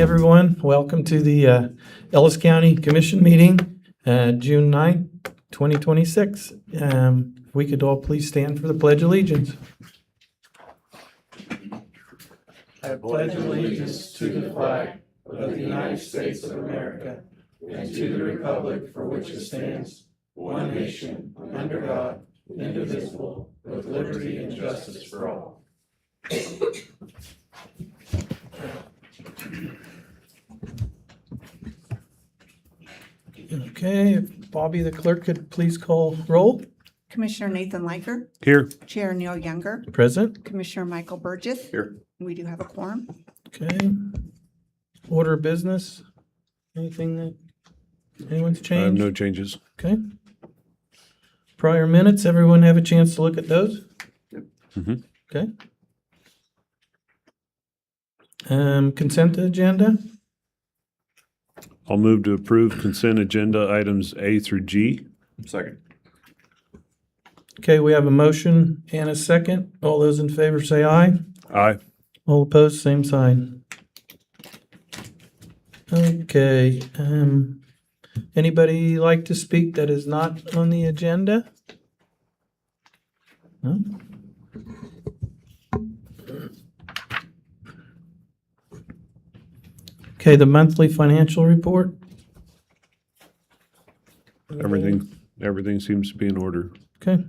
everyone. Welcome to the Ellis County Commission meeting, June 9th, 2026. If we could all please stand for the Pledge of Allegiance. I pledge allegiance to the flag of the United States of America and to the republic for which it stands, one nation, under God, indivisible, with liberty and justice for all. Okay, if Bobby the clerk could please call roll. Commissioner Nathan Liker, Here. Chair Neil Younger, Present. Commissioner Michael Burgess. Here. We do have a quorum. Okay. Order of business. Anything that anyone's I have changed? no changes. Okay. Prior minutes, everyone have a chance to look at those? Mhm. Okay. Consent agenda. I'll move to approve consent agenda items A through G. Second. Okay, we have a motion and a second. All those in favor say aye. Aye. All opposed, same sign. Okay, anybody like to speak that is not on the agenda? No? Okay, the monthly financial report. Everything Everything seems to be in order. Okay.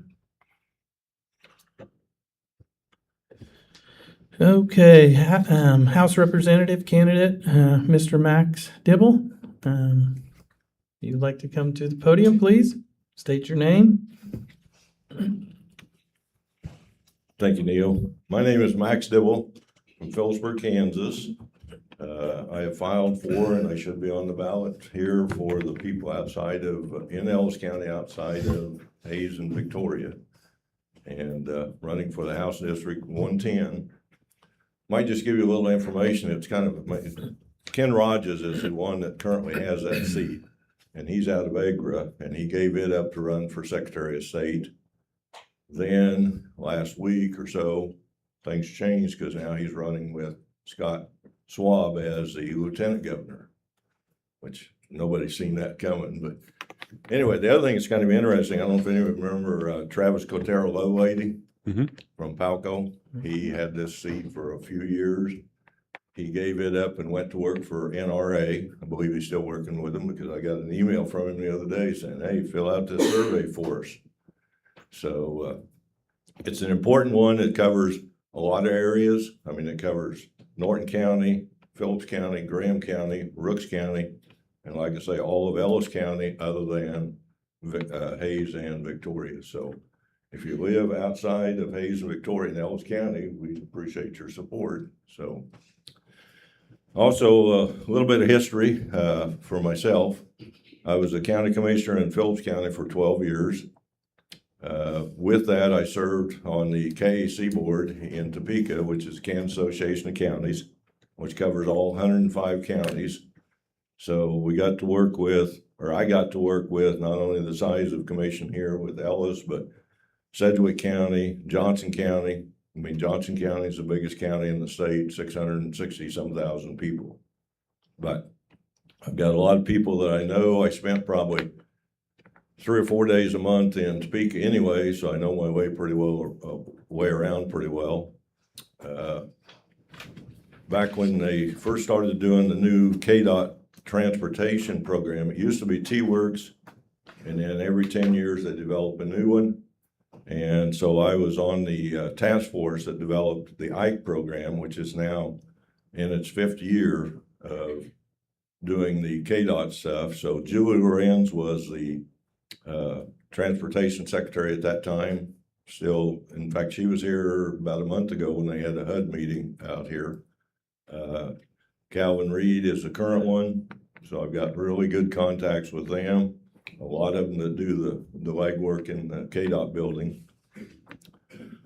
Okay, House Representative candidate, Mr. Max Dibble. You'd like to come to the podium, please? State your name. Thank you, Neil. My name is Max Dibble from Phillipsburg, Kansas. I have filed for, and I should be on the ballot here for the people outside of, in Ellis County, outside of Hayes and Victoria. And running for the House District 110. Might just give you a little information. It's kind of, Ken Rogers is the one that currently has that seat. And he's out of Agra, and he gave it up to run for Secretary of State. Then, last week or so, things changed because now he's running with Scott Schwab as the lieutenant governor, which nobody's seen that coming. But anyway, the other thing that's kind of interesting, I don't know if anyone remember Travis Cotero Low Lady from Palco. He had this seat for a few years. He gave it up and went to work for NRA. I believe he's still working with them because I got an email from him the other day saying, hey, fill out this survey for us. So it's an important one. It covers a lot of areas. I mean, it covers Norton County, Phillips County, Graham County, Rooks County, and like I say, all of Ellis County other than Hayes and Victoria. So if you live outside of Hayes and Victoria in Ellis County, we appreciate your support. So also a little bit of history for myself. I was a county commissioner in Phillips County for 12 years. With that, I served on the KAC board in Topeka, which is Kansas Association of Counties, which covers all 105 counties. So we got to work with, or I got to work with not only the size of commission here with Ellis, but Sedgwick County, Johnson County. I mean, Johnson County is the biggest county in the state, 660-some thousand people. But I've got a lot of people that I know. I spent probably 3 or 4 days a month in Topeka anyway, so I know my way pretty well, way around pretty well. Back when they first started doing the new KDOT transportation program, it used to be T-Works, and then every 10 years they develop a new one. And so I was on the task force that developed the IKE program, which is now in its 5th year of doing the KDOT stuff. So Julie Lorenz was the transportation secretary at that time. Still, in fact, she was here about a month ago when they had a HUD meeting out here. Calvin Reed is the current one, so I've got really good contacts with them. A lot of them that do the legwork in the KDOT building.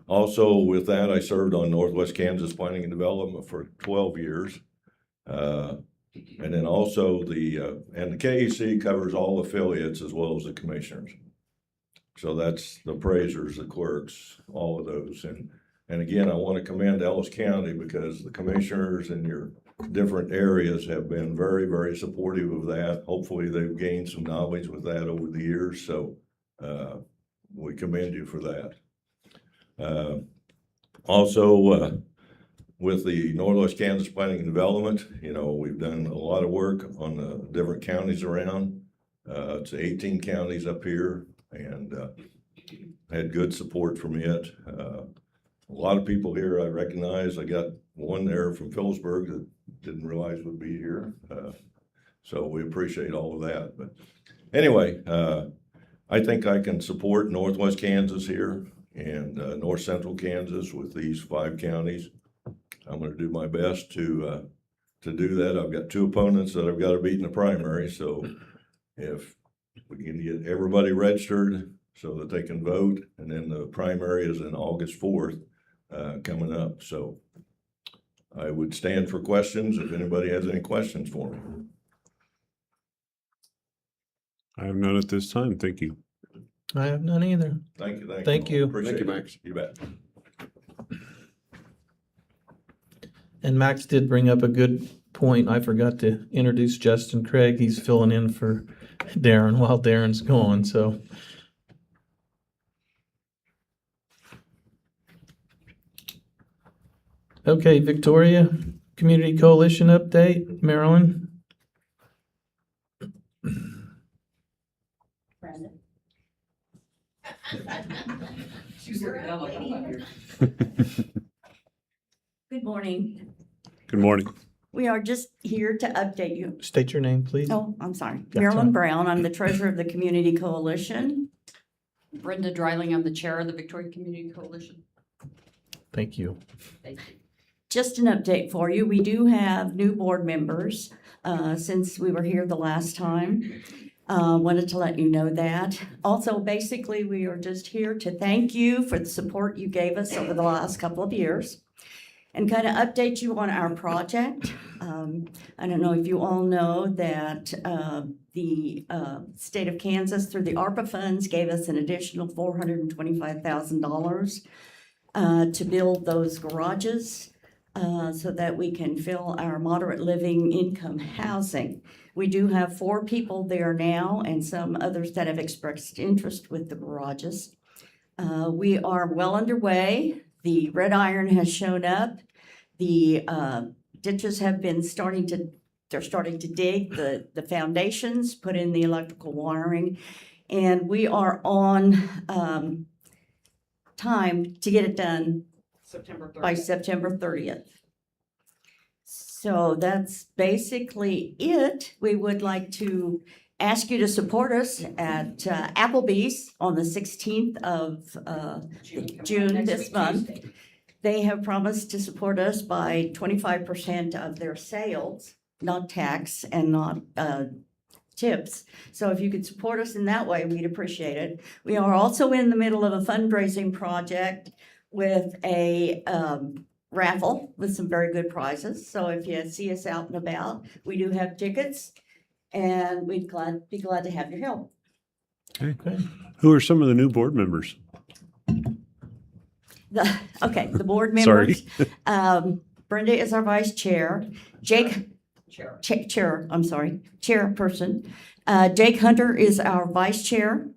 Also, with that, I served on Northwest Kansas Planning and Development for 12 years. And then also and the KEC covers all affiliates as well as the commissioners. So that's the appraisers, the clerks, all of those. And again, I want to commend Ellis County because the commissioners in your different areas have been very, very supportive of that. Hopefully they've gained some knowledge with that over the years. So we commend you for that. Also, with the Northwest Kansas Planning and Development, you know, we've done a lot of work on the different counties around. It's 18 counties up here and had good support from it. A lot of people here I recognize. I got one there from Phillipsburg that didn't realize would be here. So we appreciate all of that. But anyway, I think I can support Northwest Kansas here and North Central Kansas with these 5 counties. I'm going to do my best to do that. I've got 2 opponents that I've got to beat in the primary. So if we can get everybody registered so that they can vote, and then the primary is in August 4th coming up. So I would stand for questions if anybody has any questions for me. I have none at this time. Thank you. I have none either. Thank you. Thank you. Appreciate Thank you, it. Max. You bet. And Max did bring up a good point. I forgot to introduce Justin Craig. He's filling in for Darren while Darren's gone, so. Okay, Victoria Community Coalition update, Marilyn. Present. Good morning. Good morning. We are just here to update you. State your name, please. Oh, I'm sorry. That's Marilyn fine. Brown. I'm the treasurer of the Community Coalition. Brenda Dreiling, I'm the chair of the Victoria Community Coalition. Thank you. Thank you. Just an update for you. We do have new board members since we were here the last time. Wanted to let you know that. Also, basically, we are just here to thank you for the support you gave us over the last couple of years and kind of update you on our project. I don't know if you all know that the state of Kansas, through the ARPA funds, gave us an additional $425,000 to build those garages so that we can fill our moderate living income housing. We do have 4 people there now and some others that have expressed interest with the garages. We are well underway. The red iron has shown up. The ditches have been starting to dig the foundations, put in the electrical wiring, and we are on time to get it done September 30th. by September 30th. So that's basically it. We would like to ask you to support us at Applebee's on the 16th of June Next this week, month. Tuesday. They have promised to support us by 25% of their sales, not tax and not tips. So if you could support us in that way, we'd appreciate it. We are also in the middle of a fundraising project with a raffle with some very good prizes. So if you see us out and about, we do have tickets and we'd be glad to have your help. Okay. Who are some of the new board members? The board Sorry. members. Brenda is our vice chair. Jake, Chair. chairperson. Jake Hunter is our vice chair.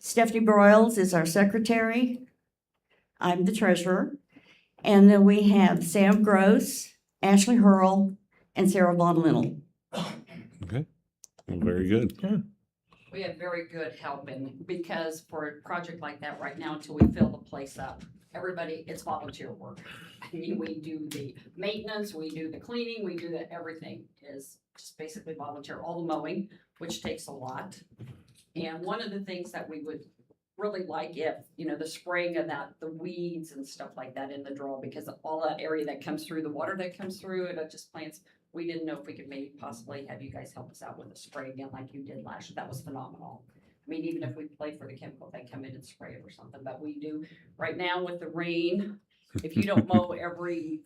Stephanie Broyles is our secretary. I'm the treasurer. And then we have Sam Gross, Ashley Hurl, and Sarah Von Linnell. Okay. Well, very good. We have very good help because for a project like that right now, until we fill the place up, everybody, it's volunteer work. I mean, we do the maintenance, we do the cleaning, we do everything is just basically volunteer, all the mowing, which takes a lot. And one of the things that we would really like if, the spraying of the weeds and stuff like that in the draw, because all that area that comes through, the water that comes through, it just plants. We didn't know if we could maybe possibly have you guys help us out with a spray again like you did last year. That was phenomenal. I mean, even if we play for the chemical, they come in and spray it or something, but we do right now with the rain. If you don't mow every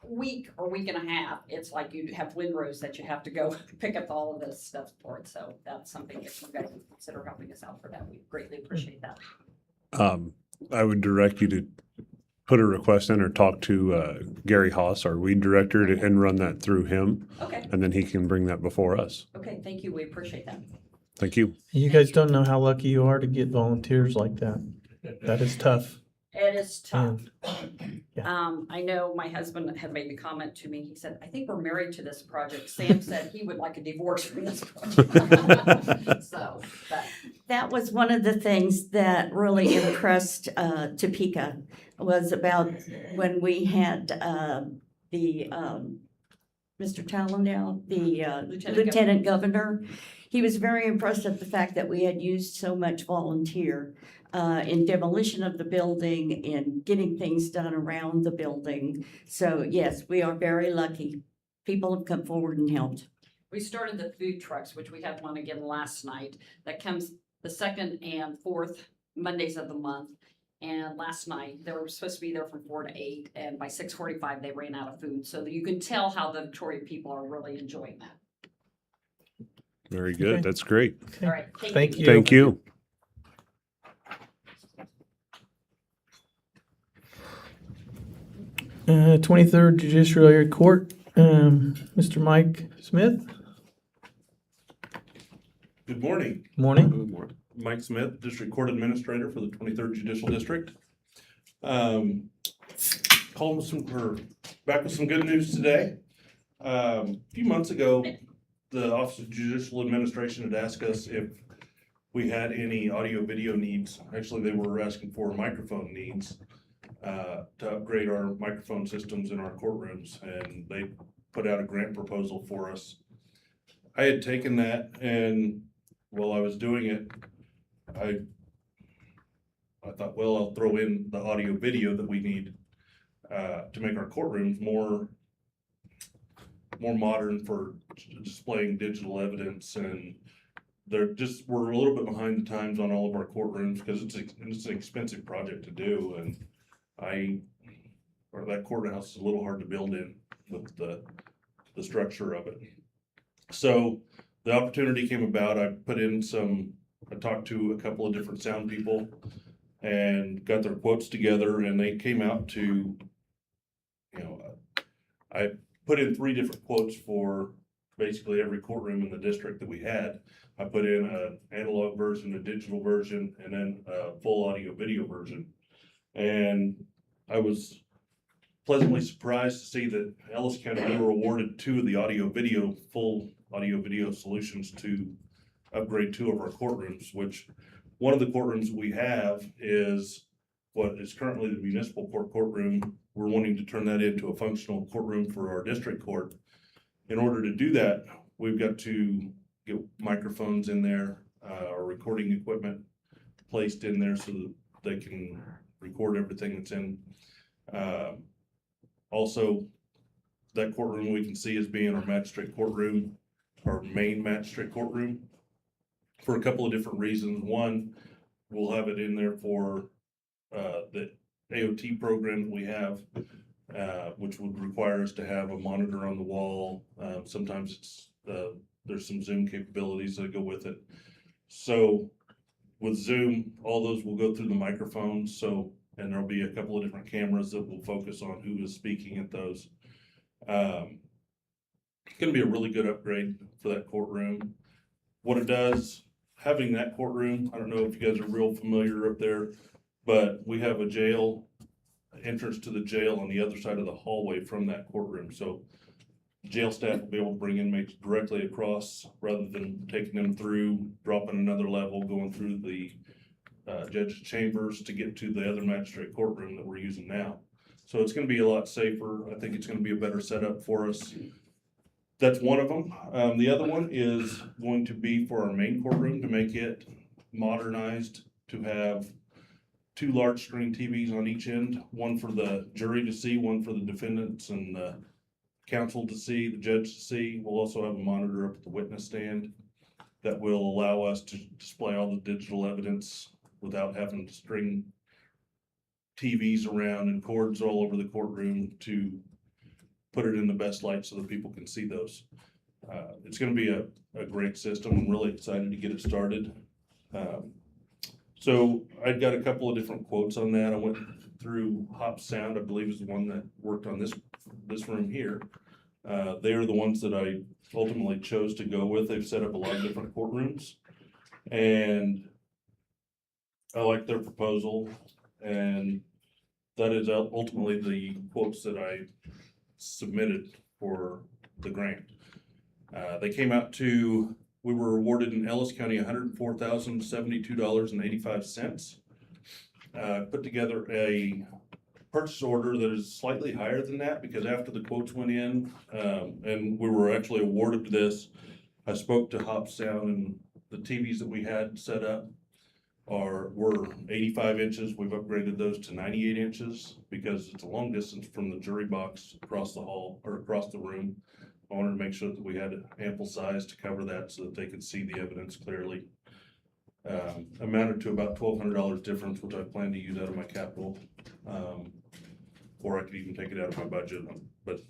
week or week and a half, it's like you have windrows that you have to go pick up all of this stuff for it. So that's something if you guys would consider helping us out for that, we greatly appreciate that. I would direct you to put a request in or talk to Gary Haas, our weed director, and run that through him, Okay, and then he can bring that before us. okay, thank you. We appreciate that. Thank you. You guys don't know how lucky you are to get volunteers like that. That is tough. It is tough. And I know my husband had made the comment to me. He said, I think we're married to this project. Sam said he would like a divorce from this project. So, but That was one of the things that really impressed Topeka was about when we had the Mr. Talendale, the Lieutenant Governor. He was very impressed at the fact that we had used so much volunteer in demolition of the building, in getting things done around the building. So yes, we are very lucky. People have come forward and helped. we started the food trucks, which we had one again last night. That comes the second and fourth Mondays of the month. And last night, they were supposed to be there from 4 to 8, and by 6:45, they ran out of food. So you can tell how the Victoria people are really enjoying that. Very good. Okay. That's great. All right, Thank you. Thank you. uh, 23rd Judiciary Court, Mr. Mike Smith. Good morning. Morning. Mike Smith, District Court Administrator for the 23rd Judicial District. Back with some good news today. A few months ago, the Office of Judicial Administration had asked us if we had any audio video needs. Actually, they were asking for microphone needs to upgrade our microphone systems in our courtrooms, and they put out a grant proposal for us. I had taken that, and while I was doing it, I thought, well, I'll throw in the audio video that we need to make our courtrooms more modern for displaying digital evidence, and we're a little bit behind the times on all of our courtrooms because it's an expensive project to do, and that courthouse is a little hard to build in with the structure of it. So the opportunity came about. I talked to a couple of different sound people and got their quotes together, and they came out to, I put in 3 different quotes for basically every courtroom in the district that we had. I put in an analog version, a digital version, and then a full audio video version. And I was pleasantly surprised to see that Ellis County, we were awarded 2 of the full audio video solutions to upgrade 2 of our courtrooms, which one of the courtrooms we have is what is currently the municipal court courtroom. We're wanting to turn that into a functional courtroom for our district court. In order to do that, we've got to get microphones in there, or recording equipment placed in there so that they can record everything that's in. Also, that courtroom we can see as being our magistrate courtroom, our main magistrate courtroom, for a couple of different reasons. One, we'll have it in there for the AOT program that we have, which would require us to have a monitor on the wall. Sometimes there's some Zoom capabilities that go with it. So with Zoom, all those will go through the microphones. And there'll be a couple of different cameras that will focus on who is speaking at those. It's going to be a really good upgrade for that courtroom. What it does, having that courtroom, I don't know if you guys are real familiar up there, but we have a jail, entrance to the jail on the other side of the hallway from that courtroom. So jail staff will be able to bring inmates directly across rather than taking them through, dropping another level, going through the judge's chambers to get to the other magistrate courtroom that we're using now. So it's going to be a lot safer. I think it's going to be a better setup for us. That's one of them. The other one is going to be for our main courtroom to make it modernized, to have 2 large screen TVs on each end, one for the jury to see, one for the defendants and the counsel to see, the judge to see. We'll also have a monitor up at the witness stand that will allow us to display all the digital evidence without having to string TVs around and cords all over the courtroom to put it in the best light so that people can see those. It's going to be a great system. I'm really excited to get it started. So I got a couple of different quotes on that. I went through Hop Sound, I believe is the one that worked on this room here. They are the ones that I ultimately chose to go with. They've set up a lot of different courtrooms, and I like their proposal, and that is ultimately the quotes that I submitted for the grant. They came out to, we were awarded in Ellis County $104,072.85. Put together a purchase order that is slightly higher than that because after the quotes went in, and we were actually awarded this, I spoke to Hop Sound, and the TVs that we had set up were 85 inches. We've upgraded those to 98 inches because it's a long distance from the jury box across the hall or across the room. I wanted to make sure that we had ample size to cover that so that they could see the evidence clearly. Amounted to about $1,200 difference, which I plan to use out of my capital, or I could even take it out of my budget. But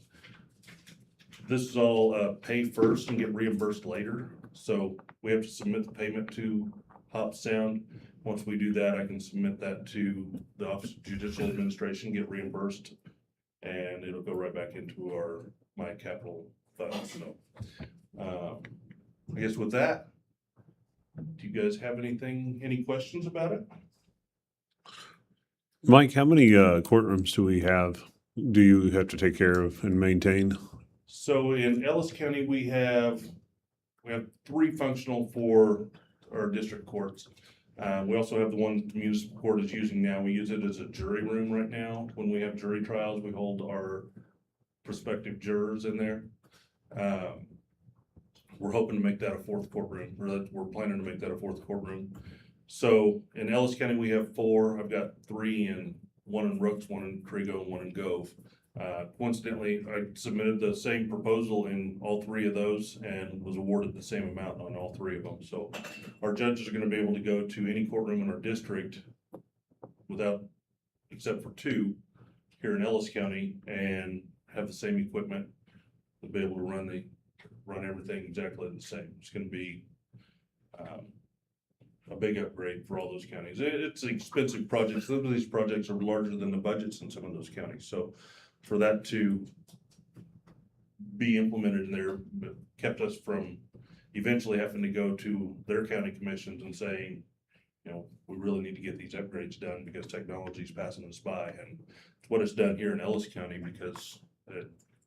this is all pay first and get reimbursed later. So we have to submit the payment to Hop Sound. Once we do that, I can submit that to the Office of Judicial Administration, get reimbursed, and it'll go right back into my capital fund. So I guess with that, do you guys have any questions about it? Mike, how many courtrooms do you have to take care of and maintain? So in Ellis County, we have 3 functional for or district courts. We also have the one the municipal court is using now. We use it as a jury room right now. When we have jury trials, we hold our prospective jurors in there. We're hoping to make that a fourth courtroom, or that we're planning to make that a fourth courtroom. So in Ellis County, we have 4. I've got 3 one in Rooks, one in Crego, and one in Gove. Coincidentally, I submitted the same proposal in all 3 of those and was awarded the same amount on all 3 of them. So our judges are gonna be able to go to any courtroom in our district except for 2 here in Ellis County, and have the same equipment to be able to run everything exactly the same. It's gonna be a big upgrade for all those counties. It's an expensive project. Some of these projects are larger than the budgets in some of those counties. So for that to be implemented in there, kept us from eventually having to go to their county commissions and saying, you know, we really need to get these upgrades done because technology is passing us by. And it's what it's done here in Ellis County, because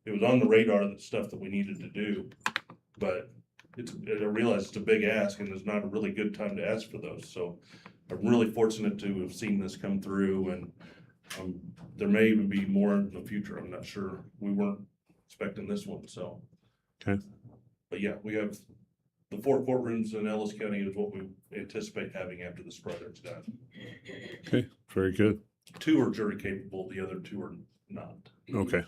it was on the radar, the stuff that we needed to do, but I realize it's a big ask, and there's not a really good time to ask for those. So I'm really fortunate to have seen this come through, and there may even be more in the future. I'm not sure. We weren't expecting this one, so. Okay. But yeah, we have the 4 courtrooms in Ellis County is what we anticipate having after this project's done. Okay, very good. 2 are jury capable, the other 2 are not. Okay.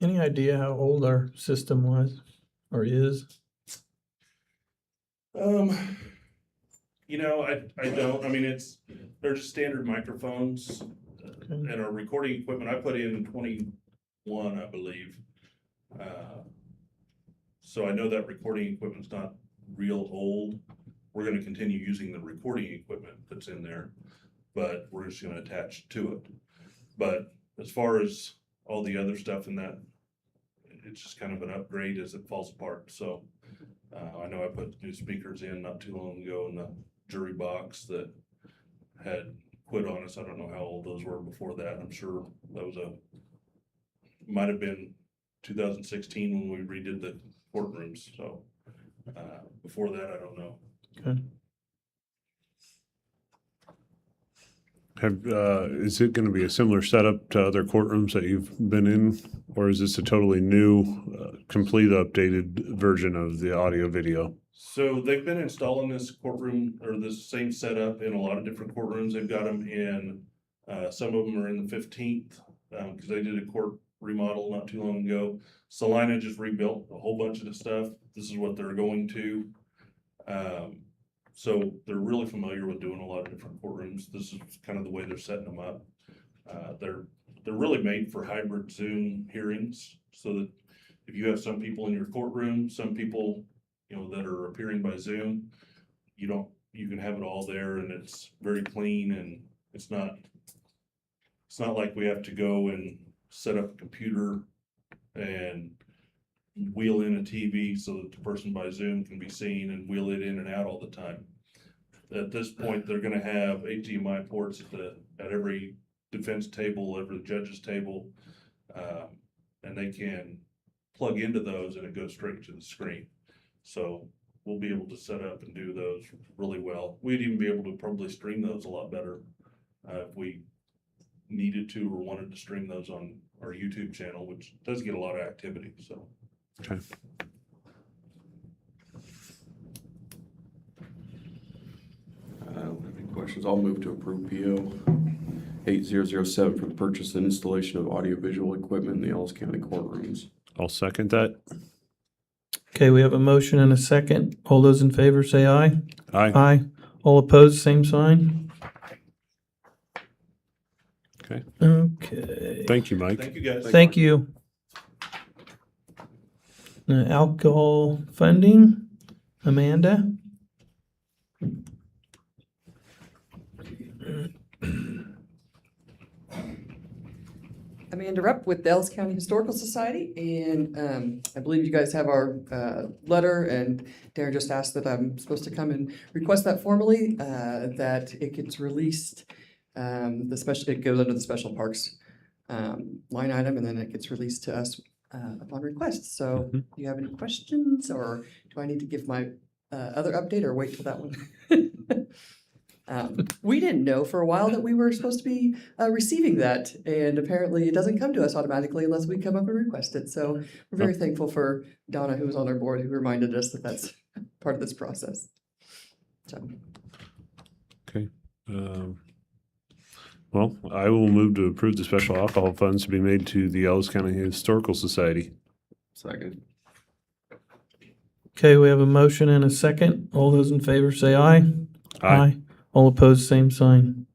Any idea how old our system was or is? You know, I don't, I mean, they're just standard microphones, and our recording equipment, I put in 21, I believe. So I know that recording equipment's not real old. We're gonna continue using the recording equipment that's in there, but we're just gonna attach to it. But as far as all the other stuff in that, it's just kind of an upgrade as it falls apart. So I know I put new speakers in not too long ago in the jury box that had quit on us. I don't know how old those were before that. I'm sure that was might have been 2016 when we redid the courtrooms. So before that, I don't know. Okay. Is it going to be a similar setup to other courtrooms that you've been in, or is this a totally new, complete updated version of the audio video? So they've been installing this courtroom or this same setup in a lot of different courtrooms. They've got them in, some of them are in the 15th, because they did a court remodel not too long ago. Salina just rebuilt a whole bunch of the stuff. This is what they're going to. So they're really familiar with doing a lot of different courtrooms. This is kind of the way they're setting them up. They're really made for hybrid Zoom hearings, so that if you have some people in your courtroom, some people, you know, that are appearing by Zoom, you can have it all there, and it's very clean, and it's not like we have to go and set up a computer and wheel in a TV so that the person by Zoom can be seen and wheel it in and out all the time. At this point, they're gonna have HDMI ports at every defense table, every judge's table, and they can plug into those and it goes straight to the screen. So we'll be able to set up and do those really well. We'd even be able to probably stream those a lot better if we needed to or wanted to stream those on our YouTube channel, which does get a lot of activity, so. Okay. Any questions? I'll move to approve PO 8007 for the purchase and installation of audiovisual equipment in the Ellis County courtrooms. I'll second that. Okay, we have a motion and a second. All those in favor say aye. Aye. Aye. All opposed, same sign. Okay. Okay. Thank you, Mike. Thank you, guys. Thank you. Alcohol funding, Amanda? Amanda Rupp with the Ellis County Historical Society, and I believe you guys have our letter, and Darren just asked that I'm supposed to come and request that formally, that it gets released, it goes under the special parks line item, and then it gets released to us upon request. So Mhm. do you have any questions, or do I need to give my other update or wait till that one? We didn't know for a while that we were supposed to be receiving that, and apparently it doesn't come to us automatically unless we come up and request it. So we're very thankful for Donna, who was on our board, who reminded us that that's part of this process. So, Okay. Well, I will move to approve the special alcohol funds to be made to the Ellis County Historical Society. Second. Okay, we have a motion and a second. All those in favor say aye. Aye. All opposed, same sign.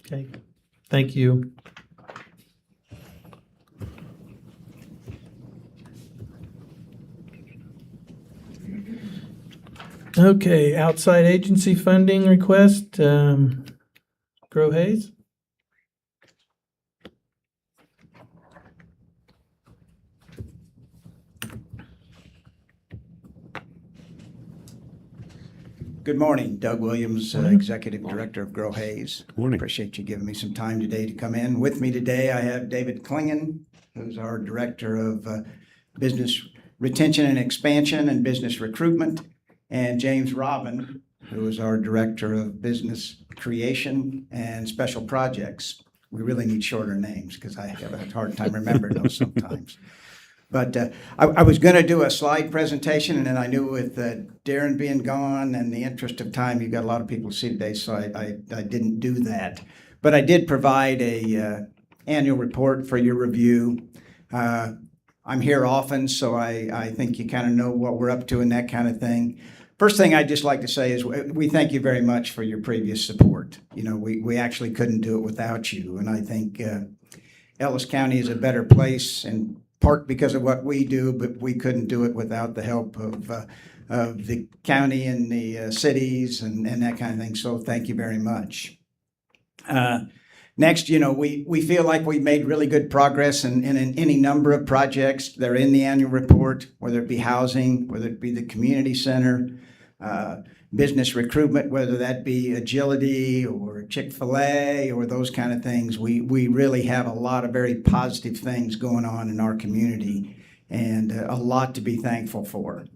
Okay, thank you. Okay, outside agency funding request, Grow Hayes? Good morning, Doug Williams, Morning. Executive Director of Grow Hayes. Morning. Appreciate you giving me some time today to come in. With me today, I have David Klingen, who's our Director of Business Retention and Expansion and Business Recruitment, and James Robin, who is our Director of Business Creation and Special Projects. We really need shorter names because I have a hard time remembering those sometimes. But I was going to do a slide presentation, and then I knew with Darren being gone and the interest of time, you've got a lot of people to see today, so I didn't do that. But I did provide a annual report for your review. I'm here often, so I think you kind of know what we're up to and that kind of thing. First thing I'd just like to say is we thank you very much for your previous support. You know, we actually couldn't do it without you, and I think Ellis County is a better place, in part because of what we do, but we couldn't do it without the help of the county and the cities and that kind of thing. So thank you very much. Next, you know, we feel like we've made really good progress in any number of projects. They're in the annual report, whether it be housing, whether it be the community center, business recruitment, whether that be agility or Chick-fil-A or those kind of things. We really have a lot of very positive things going on in our community and a lot to be thankful for.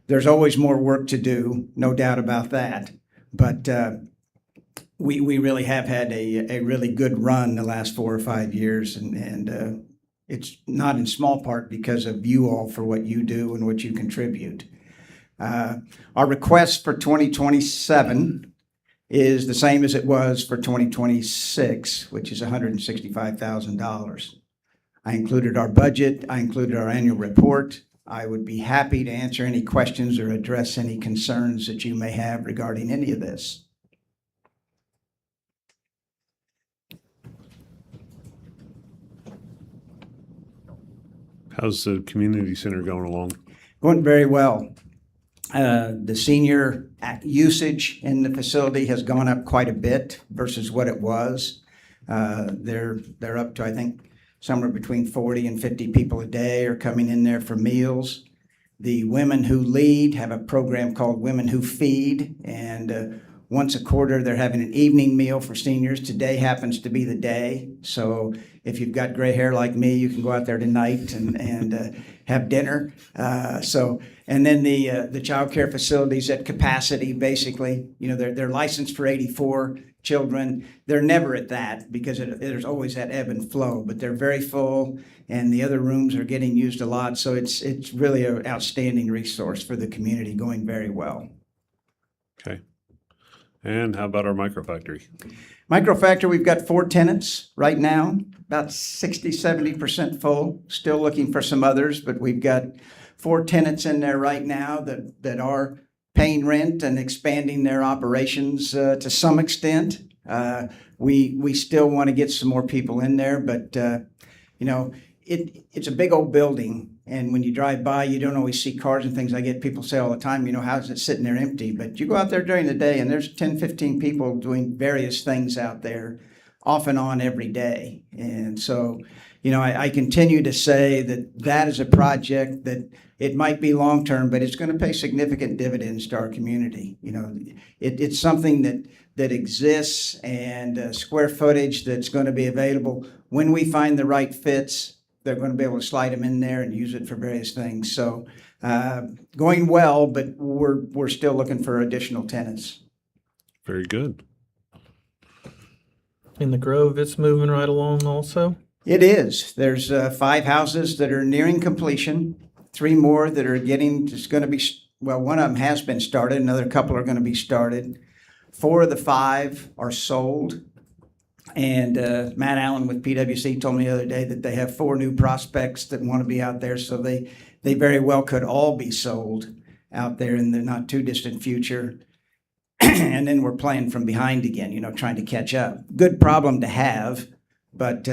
There's always more work to do, no doubt about that. But we really have had a really good run the last 4 or 5 years, and it's not in small part because of you all for what you do and what you contribute. Our request for 2027 is the same as it was for 2026, which is $165,000. I included our budget. I included our annual report. I would be happy to answer any questions or address any concerns that you may have regarding any of this. How's the community center going along? Going very well. The senior usage in the facility has gone up quite a bit versus what it was. They're up to, I think, somewhere between 40 and 50 people a day are coming in there for meals. The Women Who Lead have a program called Women Who Feed, and once a quarter they're having an evening meal for seniors. Today happens to be the day, so if you've got gray hair like me, you can go out there tonight and have dinner. And then the child care facilities at capacity, basically, you know, they're licensed for 84 children. They're never at that because there's always that ebb and flow, but they're very full, and the other rooms are getting used a lot. So it's really an outstanding resource for the community, going very well. Okay. And how about our microfactory? Microfactory, we've got 4 tenants right now, about 60-70% full. Still looking for some others, but we've got 4 tenants in there right now that are paying rent and expanding their operations to some extent. We still want to get some more people in there, but you know, it's a big old building, and when you drive by, you don't always see cars and things. I get people say all the time, you know, how's it sitting there empty? But you go out there during the day, and there's 10, 15 people doing various things out there off and on every day. And so, you know, I continue to say that is a project that it might be long-term, but it's going to pay significant dividends to our community. You know, it's something that exists, and square footage that's going to be available when we find the right fits. they're going to be able to slide them in there and use it for various things. So going well, but we're still looking for additional tenants. Very good. In the Grove, it's moving right along also. It is. There's 5 houses that are nearing completion, 3 more that are just going to be, well, one of them has been started, another couple are going to be started. 4 of the 5 are sold. And Matt Allen with PwC told me the other day that they have 4 new prospects that want to be out there, so they very well could all be sold out there in the not too distant future. And then we're playing from behind again, trying to catch up. Good problem to have, but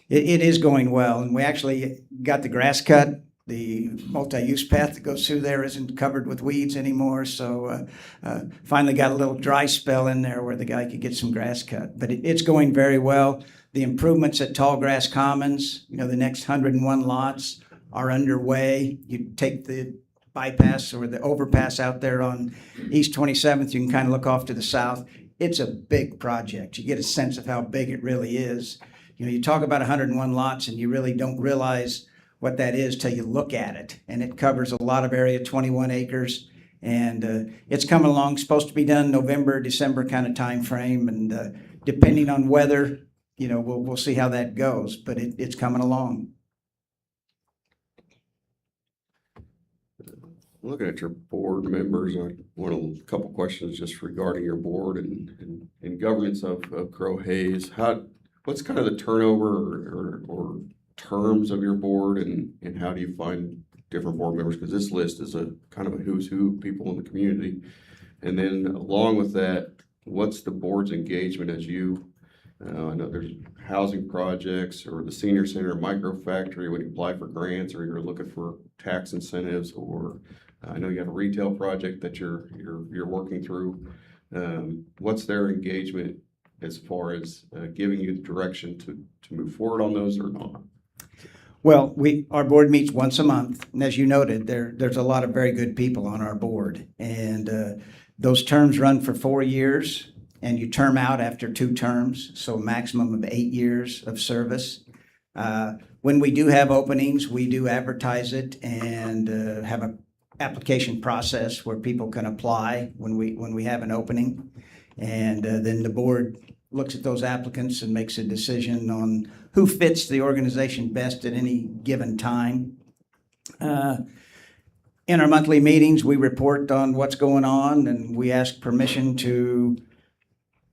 it is going well. And we actually got the grass cut. The multi-use path that goes through there isn't covered with weeds anymore. So finally got a little dry spell in there where the guy could get some grass cut. But it's going very well. The improvements at Tallgrass Commons, the next 101 lots are underway. You take the bypass or the overpass out there on East 27th, you can kind of look off to the south. It's a big project. You get a sense of how big it really is. You talk about 101 lots and you really don't realize what that is till you look at it. And it covers a lot of area, 21 acres. And it's coming along, supposed to be done November, December kind of time frame. And depending on weather, we'll see how that goes. But it's coming along. Looking at your board members, I want a couple questions just regarding your board and governance of Crow Hayes. What's kind of the turnover or terms of your board, and how do you find different board members? Because this list is a kind of a who's who of people in the community. And then along with that, what's the board's engagement as you, I know there's housing projects or the senior center, micro factory, when you apply for grants or you're looking for tax incentives, or I know you have a retail project that you're working through. What's their engagement as far as giving you the direction to move forward on those or not? Well, our board meets once a month, and as you noted, there's a lot of very good people on our board, and those terms run for 4 years, and you term out after 2 terms, so a maximum of 8 years of service. When we do have openings, we do advertise it and have an application process where people can apply when we have an opening, and then the board looks at those applicants and makes a decision on who fits the organization best at any given time. In our monthly meetings, we report on what's going on, and we ask permission to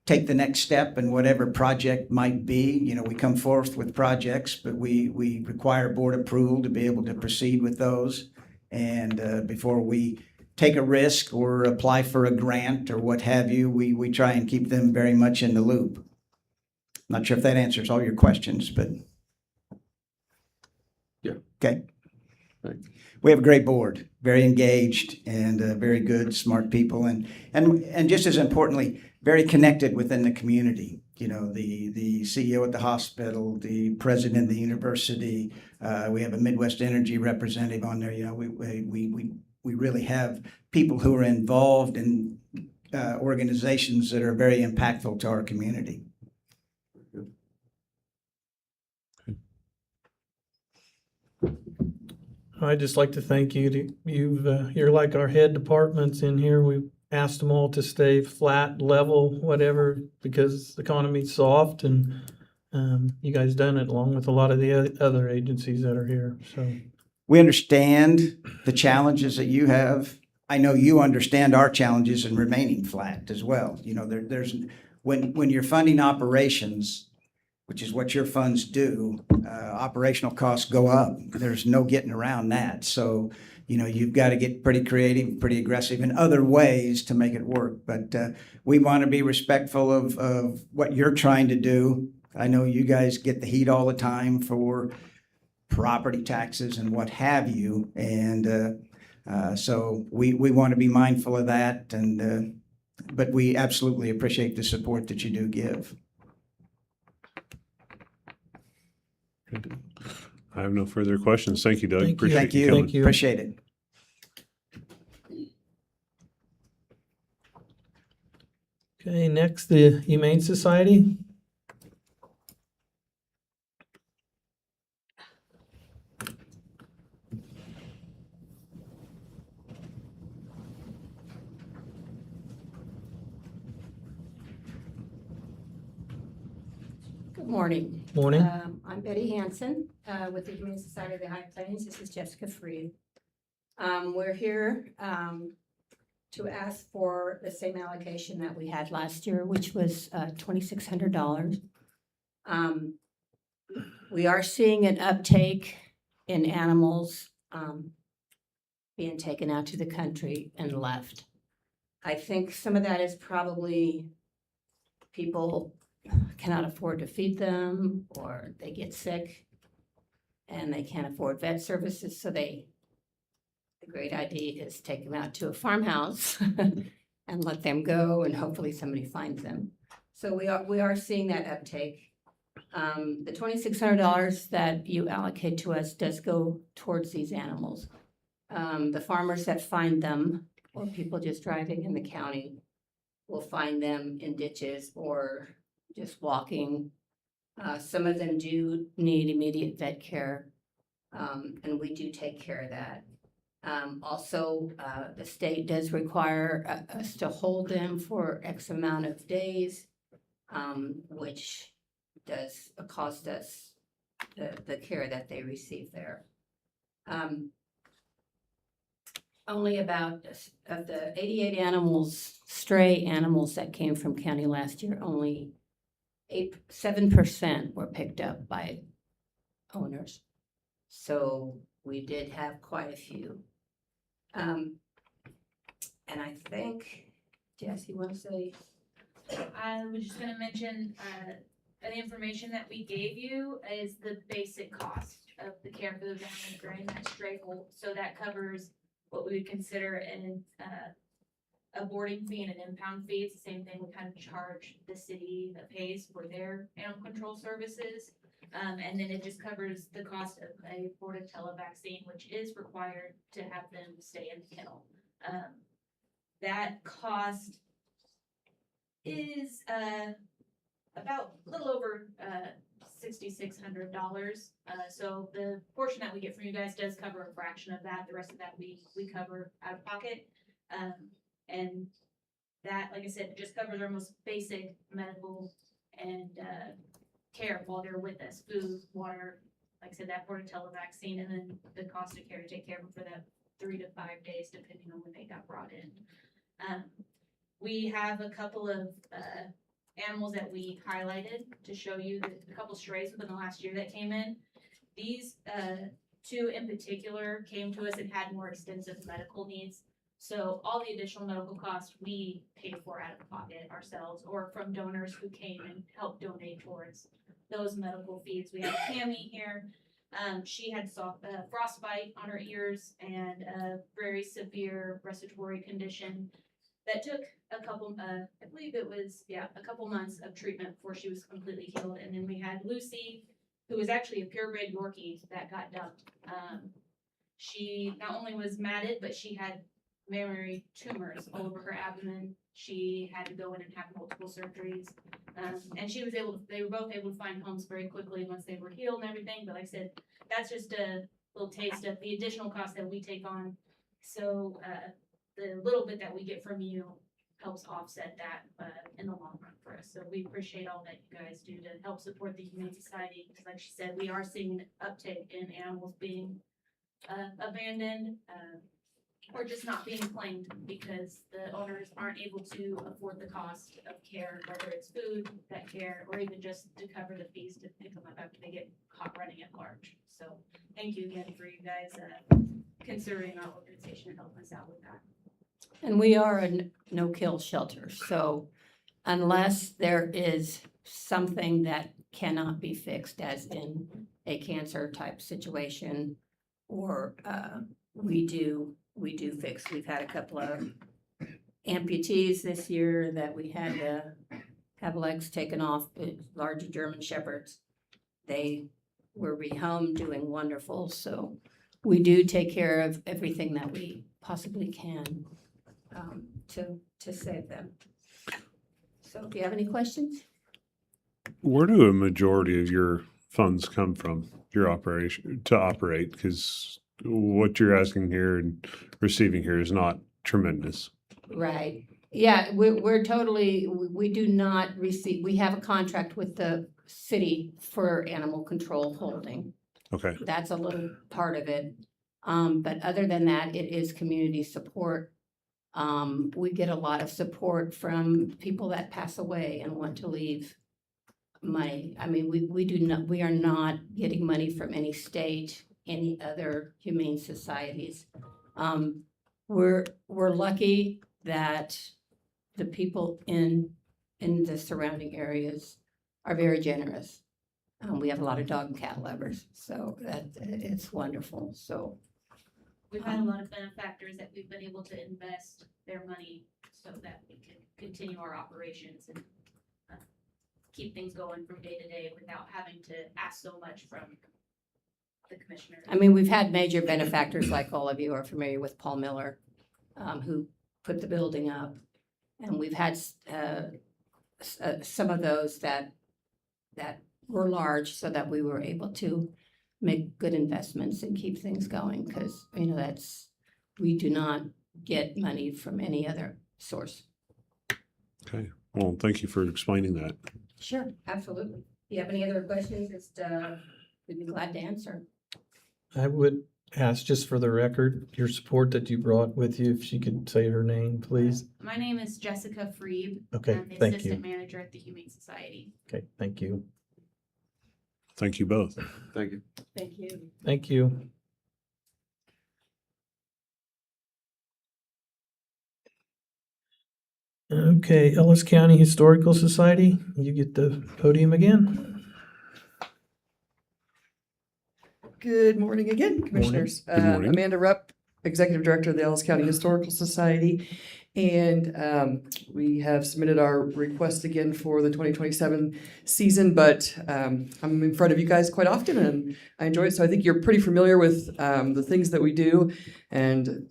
take the next step in whatever project might be. We come forth with projects, but we require board approval to be able to proceed with those. And before we take a risk or apply for a grant or what have you, we try and keep them very much in the loop. Not sure if that answers all your questions, but. Yeah. Okay. Thanks. We have a great board, very engaged and very good, smart people, and just as importantly, very connected within the community. The CEO at the hospital, the president of the university. We have a Midwest Energy representative on there. We really have people who are involved in organizations that are very impactful to our community. I'd just like to thank you. You're like our head departments in here. We asked them all to stay flat, level, whatever, because the economy's soft, and you guys done it along with a lot of the other agencies that are here. So we understand the challenges that you have. I know you understand our challenges in remaining flat as well. There's when you're funding operations, which is what your funds do, operational costs go up. There's no getting around that. So, you've got to get pretty creative, pretty aggressive in other ways to make it work. But we want to be respectful of what you're trying to do. I know you guys get the heat all the time for property taxes and what have you. And so we want to be mindful of that. And but we absolutely appreciate the support that you do give. I have no further questions. Thank you, Doug. Thank you. Appreciate Thank you you. coming. Thank you. Appreciate it. Okay, next, the Humane Society. Good morning. Morning. I'm Betty Hansen with the Humane Society of the High Plains. This is Jessica Freed. We're here to ask for the same allocation that we had last year, which was $2,600. We are seeing an uptake in animals being taken out to the country and left. I think some of that is probably people cannot afford to feed them, or they get sick and they can't afford vet services, so the great idea is take them out to a farmhouse and let them go, and hopefully somebody finds them. So we are seeing that uptake. The $2,600 that you allocate to us does go towards these animals. The farmers that find them, or people just driving in the county, will find them in ditches or just walking. Some of them do need immediate vet care, and we do take care of that. Also, the state does require us to hold them for X amount of days, which does cost us the care that they receive there. Only about, of the 88 animals, stray animals that came from county last year, only 7% were picked up by owners. So we did have quite a few. And I think, Jess, you want to say? I was just gonna mention, the information that we gave you is the basic cost of the care for those animals during that stray hold. So that covers what we would consider a boarding fee and an impound fee. It's the same thing we kind of charge the city that pays for their animal control services. And then it just covers the cost of a Bordetella vaccine, which is required to have them stay in the kennel. That cost is about a little over $6,600. So the portion that we get from you guys does cover a fraction of that. The rest of that we cover out of pocket. And that, like I said, just covers our most basic medical and care while they're with us. Food, water, like I said, that Bordetella vaccine, and then the cost of care to take care of them for that 3 to 5 days, depending on when they got brought in. We have a couple of animals that we highlighted to show you a couple strays within the last year that came in. These two in particular came to us and had more extensive medical needs. So all the additional medical costs we paid for out of pocket ourselves, or from donors who came and helped donate towards those medical fees. We have Tammy here. She had frostbite on her ears and a very severe respiratory condition that took a couple, I believe it was, a couple months of treatment before she was completely healed. And then we had Lucy, who was actually a purebred Yorkie that got dumped. She not only was matted, but she had mammary tumors all over her abdomen. She had to go in and have multiple surgeries. And she was they were both able to find homes very quickly once they were healed and everything. But like I said, that's just a little taste of the additional cost that we take on. So the little bit that we get from you helps offset that in the long run for us. So we appreciate all that you guys do to help support the Humane Society. Because like she said, we are seeing an uptick in animals being abandoned or just not being claimed because the owners aren't able to afford the cost of care, whether it's food, vet care, or even just to cover the fees to pick them up after they get caught running at large. So thank you again for you guys considering our organization and helping us out with that. And we are a no-kill shelter, so unless there is something that cannot be fixed, as in a cancer type situation, or we do fix. We've had a couple of amputees this year that we had to have legs taken off, large German Shepherds. They were rehomed, doing wonderful, so we do take care of everything that we possibly can to save them. So if you have any questions? Where do a majority of your funds come from, your operation, to operate? Because what you're asking here and receiving here is not tremendous. Right. Yeah, we're totally, we do not receive, we have a contract with the city for animal control holding. Okay. That's a little part of it. But other than that, it is community support. We get a lot of support from people that pass away and want to leave money. I mean, we are not getting money from any state, any other humane societies. We're lucky that the people in the surrounding areas are very generous. We have a lot of dog and cat lovers, so it's wonderful. So We've had a lot of benefactors that we've been able to invest their money so that we can continue our operations and keep things going from day to day without having to ask so much from the commissioners. I mean, we've had major benefactors like all of you are familiar with Paul Miller, who put the building up. And we've had some of those that were large so that we were able to make good investments and keep things going because, we do not get money from any other source. Okay. Well, thank you for explaining that. Sure, absolutely. If you have any other questions, we'd be glad to answer. I would ask just for the record, your support that you brought with you, if she could say her name, please. My name is Jessica Freeb. Okay, I'm the thank assistant you. manager at the Humane Society. Okay, thank you. Thank you both. Thank you. Thank you. Thank you. Okay, Ellis County Historical Society, you get the podium again. Good morning again, Commissioners. Good morning. Amanda Rupp, Executive Director of the Ellis County Historical Society. And we have submitted our request again for the 2027 season, but I'm in front of you guys quite often and I enjoy it. So I think you're pretty familiar with the things that we do. And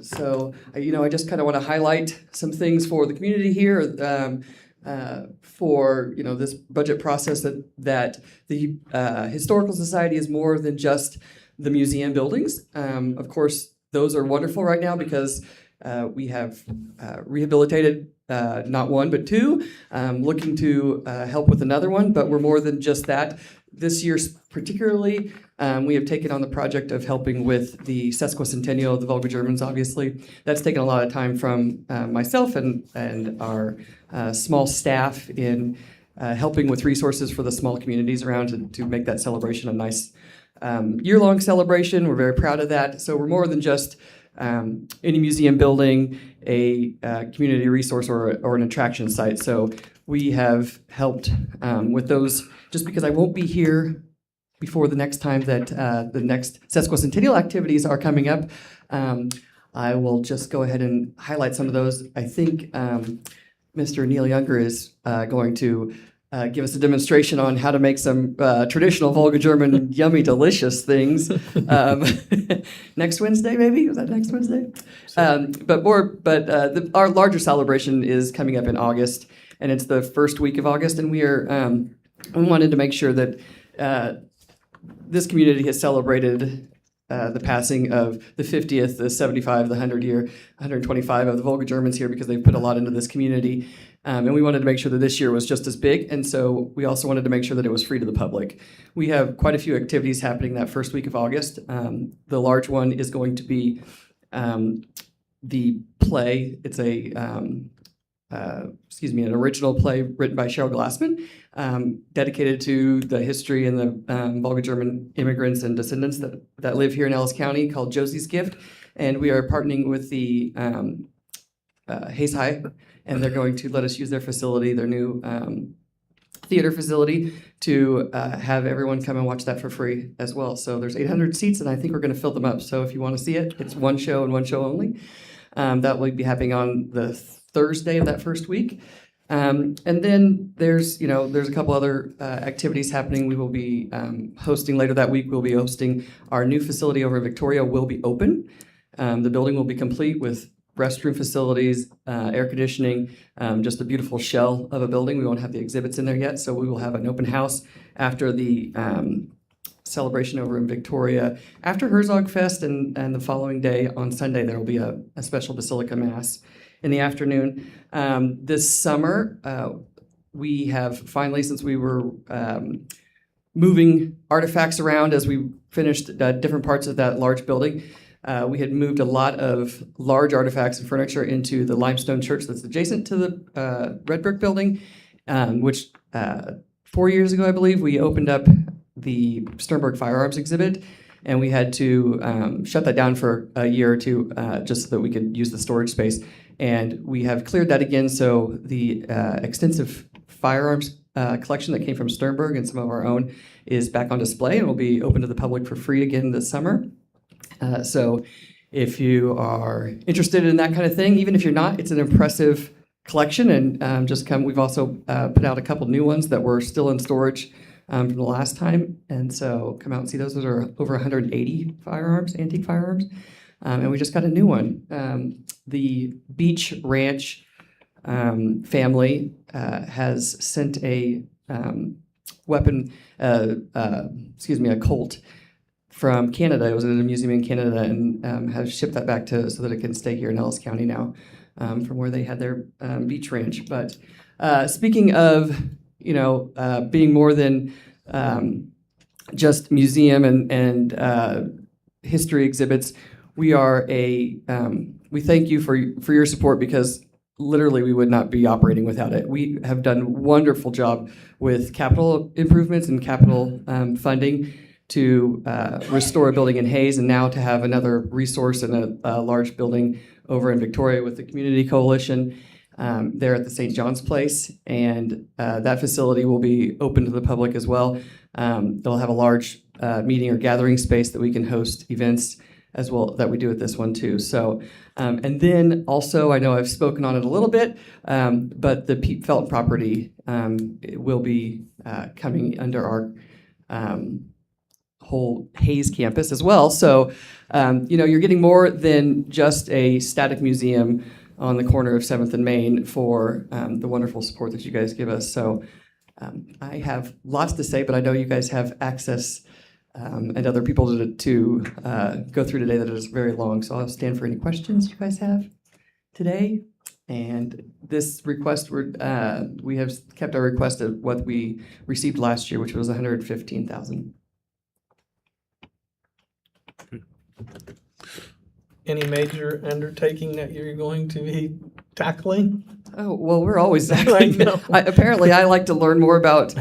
so, I just kind of want to highlight some things for the community here for, this budget process that the Historical Society is more than just the museum buildings. Of course, those are wonderful right now because we have rehabilitated not one, but two, looking to help with another one, but we're more than just that. This year particularly, we have taken on the project of helping with the sesquicentennial of the Volga Germans, obviously. That's taken a lot of time from myself and our small staff in helping with resources for the small communities around to make that celebration a nice year-long celebration. We're very proud of that. So we're more than just any museum building, a community resource or an attraction site. So we have helped with those, just because I won't be here before the next time that the next sesquicentennial activities are coming up. I will just go ahead and highlight some of those. I think Mr. Neil Younger is going to give us a demonstration on how to make some traditional Volga German yummy, delicious things next Wednesday, maybe? Was that next Wednesday? Our larger celebration is coming up in August, and it's the first week of August, and we wanted to make sure that this community has celebrated the passing of the 50th, the 75, the 100-year, 125 of the Volga Germans here because they've put a lot into this community. And we wanted to make sure that this year was just as big. And so we also wanted to make sure that it was free to the public. We have quite a few activities happening that first week of August. The large one is going to be the play. It's an original play written by Cheryl Glassman, dedicated to the history and the Volga German immigrants and descendants that live here in Ellis County, called Josie's Gift. And we are partnering with the Hayes High, and they're going to let us use their facility, their new theater facility, to have everyone come and watch that for free as well. So there's 800 seats, and I think we're going to fill them up. So if you want to see it, it's one show and one show only. That will be happening on the Thursday of that first week. And then there's a couple other activities happening. We will be hosting later that week. We'll be hosting our new facility over in Victoria will be open. The building will be complete with restroom facilities, air conditioning, just a beautiful shell of a building. We won't have the exhibits in there yet, so we will have an open house after the celebration over in Victoria. After Herzog Fest and the following day on Sunday, there will be a special Basilica Mass in the afternoon. This summer, we have finally, since we were moving artifacts around as we finished different parts of that large building, we had moved a lot of large artifacts and furniture into the limestone church that's adjacent to the red brick building, which 4 years ago, I believe, we opened up the Sternberg firearms exhibit, and we had to shut that down for a year or two just so that we could use the storage space. And we have cleared that again, so the extensive firearms collection that came from Sternberg and some of our own is back on display and will be open to the public for free again this summer. So if you are interested in that kind of thing, even if you're not, it's an impressive collection, and just come. We've also put out a couple new ones that were still in storage from the last time, and so come out and see those. Those are over 180 firearms, antique firearms, and we just got a new one. The Beach Ranch family has sent a weapon, a Colt from Canada. It was in a museum in Canada, and has shipped that back so that it can stay here in Ellis County now, from where they had their beach ranch. But speaking of, being more than just museum and history exhibits, we thank you for your support, because literally we would not be operating without it. We have done a wonderful job with capital improvements and capital funding to restore a building in Hayes, and now to have another resource in a large building over in Victoria with the Community Coalition there at the St. John's Place. And that facility will be open to the public as well. They'll have a large meeting or gathering space that we can host events as well that we do at this one too. So, and then also, I know I've spoken on it a little bit, but the Pete Felton property will be coming under our whole Hayes campus as well. So, you're getting more than just a static museum on the corner of 7th and Main for the wonderful support that you guys give us. So I have lots to say, but I know you guys have access and other people to go through today that is very long. So I'll stand for any questions you guys have today. And this request, we have kept our request of what we received last year, which was $115,000. Any major undertaking that you're going to be tackling? Oh, well, we're always I tackling. know. Apparently, I like to learn more about,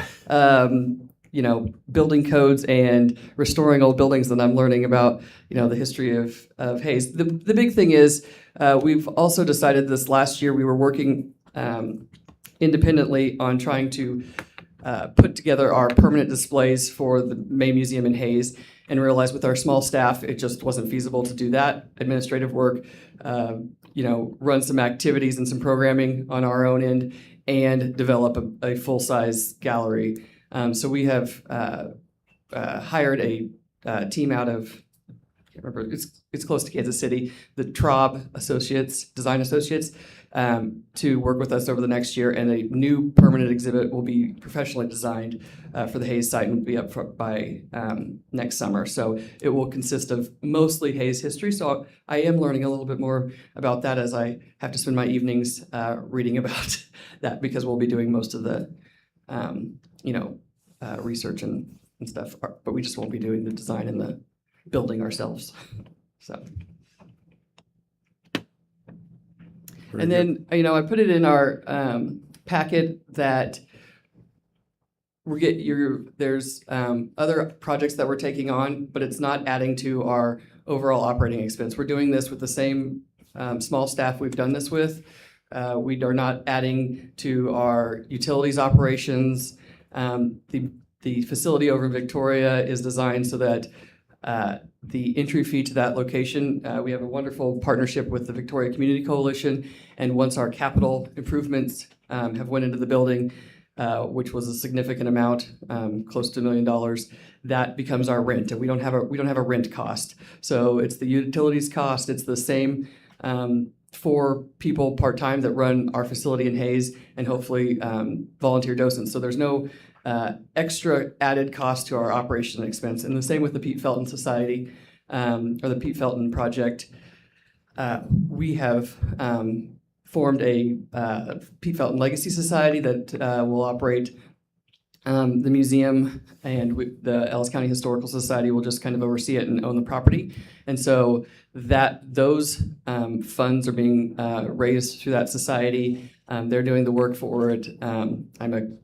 building codes and restoring old buildings than I'm learning about, the history of Hayes. The big thing is we've also decided this last year we were working independently on trying to put together our permanent displays for the May Museum in Hayes, and realized with our small staff, it just wasn't feasible to do that administrative work, run some activities and some programming on our own end, and develop a full-size gallery. So we have hired a team out of, I can't remember, it's close to Kansas City, the Traub Design Associates, to work with us over the next year, and a new permanent exhibit will be professionally designed for the Hayes site and will be up by next summer. So it will consist of mostly Hayes history. So I am learning a little bit more about that as I have to spend my evenings reading about that, because we'll be doing most of the research and stuff, but we just won't be doing the design and the building ourselves. So. And then, I put it in our packet that there's other projects that we're taking on, but it's not adding to our overall operating expense. We're doing this with the same small staff we've done this with. We are not adding to our utilities operations. The facility over in Victoria is designed so that the entry fee to that location, we have a wonderful partnership with the Victoria Community Coalition, and once our capital improvements have went into the building, which was a significant amount, close to $1 million, that becomes our rent, and we don't have a rent cost. So it's the utilities cost. It's the same 4 people part-time that run our facility in Hayes, and hopefully volunteer docents. So there's no extra added cost to our operation expense. And the same with the Pete Felton Society, or the Pete Felton Project. We have formed a Pete Felton Legacy Society that will operate the museum, and the Ellis County Historical Society will just kind of oversee it and own the property. And so those funds are being raised through that society. They're doing the work for it. I'm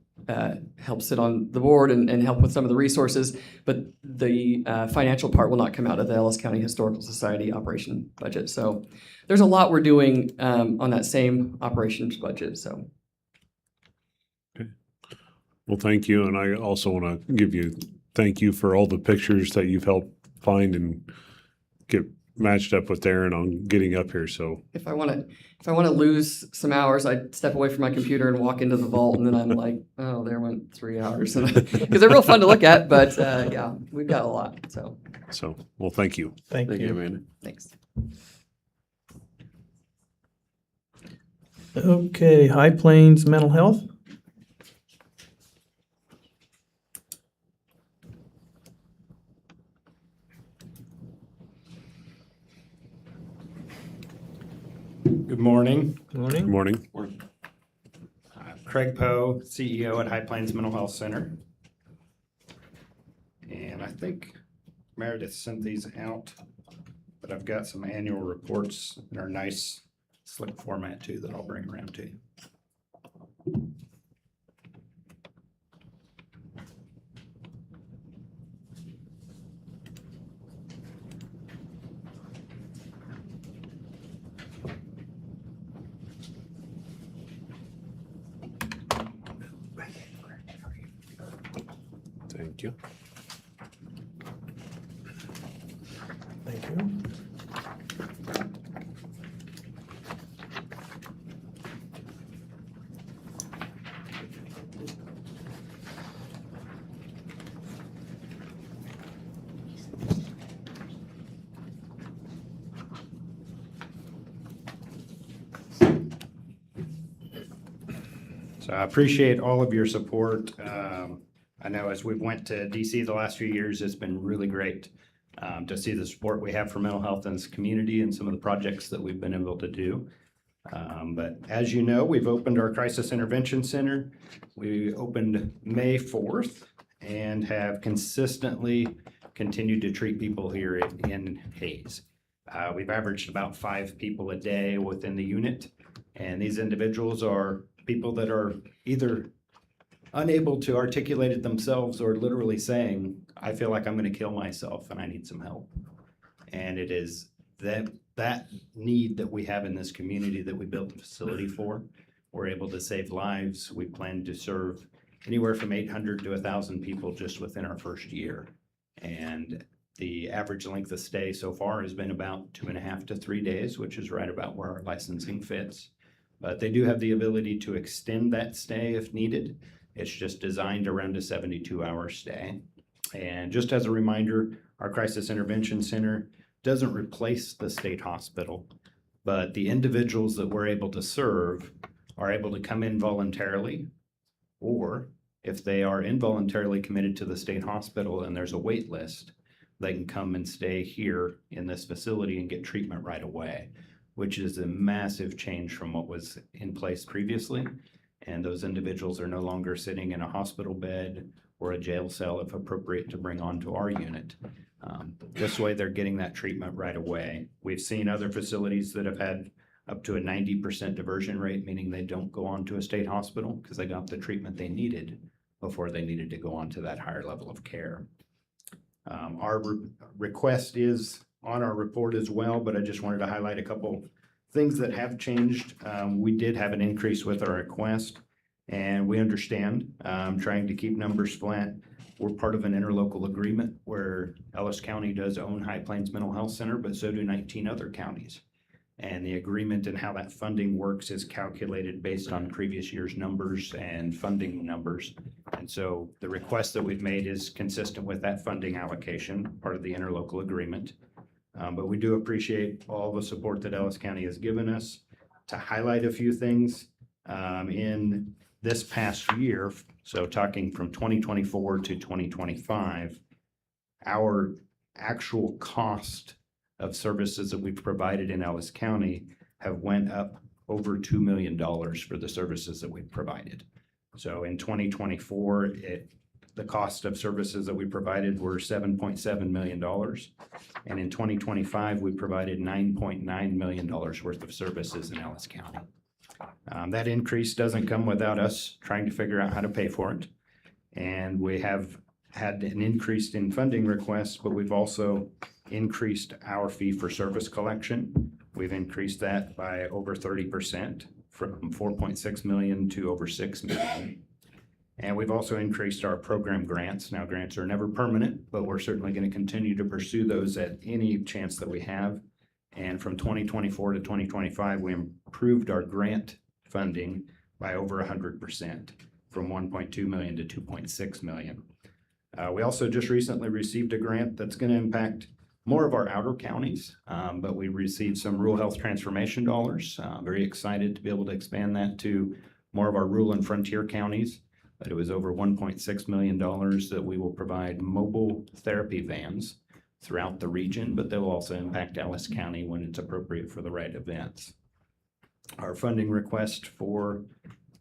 help sit on the board and help with some of the resources, but the financial part will not come out of the Ellis County Historical Society operation budget. So there's a lot we're doing on that same operations budget. So. Well, thank you. And I also want to thank you for all the pictures that you've helped find and get matched up with Darren on getting up here. So If I want to lose some hours, I step away from my computer and walk into the vault, and then I'm like, oh, there went 3 hours, because they're real fun to look at. But yeah, we've got a lot. So well, thank you. Thank Thank you, you. Amanda. thanks. Okay, High Plains Mental Health. Good morning. Good morning. Good morning. Craig Poe, CEO at High Plains Mental Health Center. And I think Meredith sent these out, but I've got some annual reports in our nice slick format too that I'll bring around to you. Thank you. Thank you. So I appreciate all of your support. I know as we've went to DC the last few years, it's been really great to see the support we have for mental health in this community and some of the projects that we've been able to do. But as you know, we've opened our Crisis Intervention Center. We opened May 4th and have consistently continued to treat people here in Hayes. We've averaged about 5 people a day within the unit, and these individuals are people that are either unable to articulate it themselves or literally saying, I feel like I'm going to kill myself and I need some help. And it is that need that we have in this community that we built a facility for. We're able to save lives. We plan to serve anywhere from 800 to 1,000 people just within our first year. And the average length of stay so far has been about 2.5 to 3 days, which is right about where our licensing fits. But they do have the ability to extend that stay if needed. It's just designed around a 72-hour stay. And just as a reminder, our Crisis Intervention Center doesn't replace the state hospital, but the individuals that we're able to serve are able to come in voluntarily, or if they are involuntarily committed to the state hospital and there's a wait list, they can come and stay here in this facility and get treatment right away, which is a massive change from what was in place previously. And those individuals are no longer sitting in a hospital bed or a jail cell if appropriate to bring onto our unit. This way they're getting that treatment right away. We've seen other facilities that have had up to a 90% diversion rate, meaning they don't go on to a state hospital because they got the treatment they needed before they needed to go on to that higher level of care. Our request is on our report as well, but I just wanted to highlight a couple things that have changed. We did have an increase with our request, and we understand trying to keep numbers flat. We're part of an interlocal agreement where Ellis County does own High Plains Mental Health Center, but so do 19 other counties. And the agreement and how that funding works is calculated based on previous year's numbers and funding numbers. And so the request that we've made is consistent with that funding allocation, part of the interlocal agreement. But we do appreciate all the support that Ellis County has given us. To highlight a few things, in this past year, so talking from 2024 to 2025, our actual cost of services that we've provided in Ellis County have went up over $2 million for the services that we've provided. So in 2024, the cost of services that we provided were $7.7 million. And in 2025, we provided $9.9 million worth of services in Ellis County. That increase doesn't come without us trying to figure out how to pay for it. And we have had an increase in funding requests, but we've also increased our fee for service collection. We've increased that by over 30%, from 4.6 million to over 6 million. And we've also increased our program grants. Now, grants are never permanent, but we're certainly going to continue to pursue those at any chance that we have. And from 2024 to 2025, we improved our grant funding by over 100%, from 1.2 million to 2.6 million. We also just recently received a grant that's going to impact more of our outer counties, but we received some rural health transformation dollars. Very excited to be able to expand that to more of our rural and frontier counties. But it was over $1.6 million that we will provide mobile therapy vans throughout the region, but they'll also impact Ellis County when it's appropriate for the right events. Our funding request for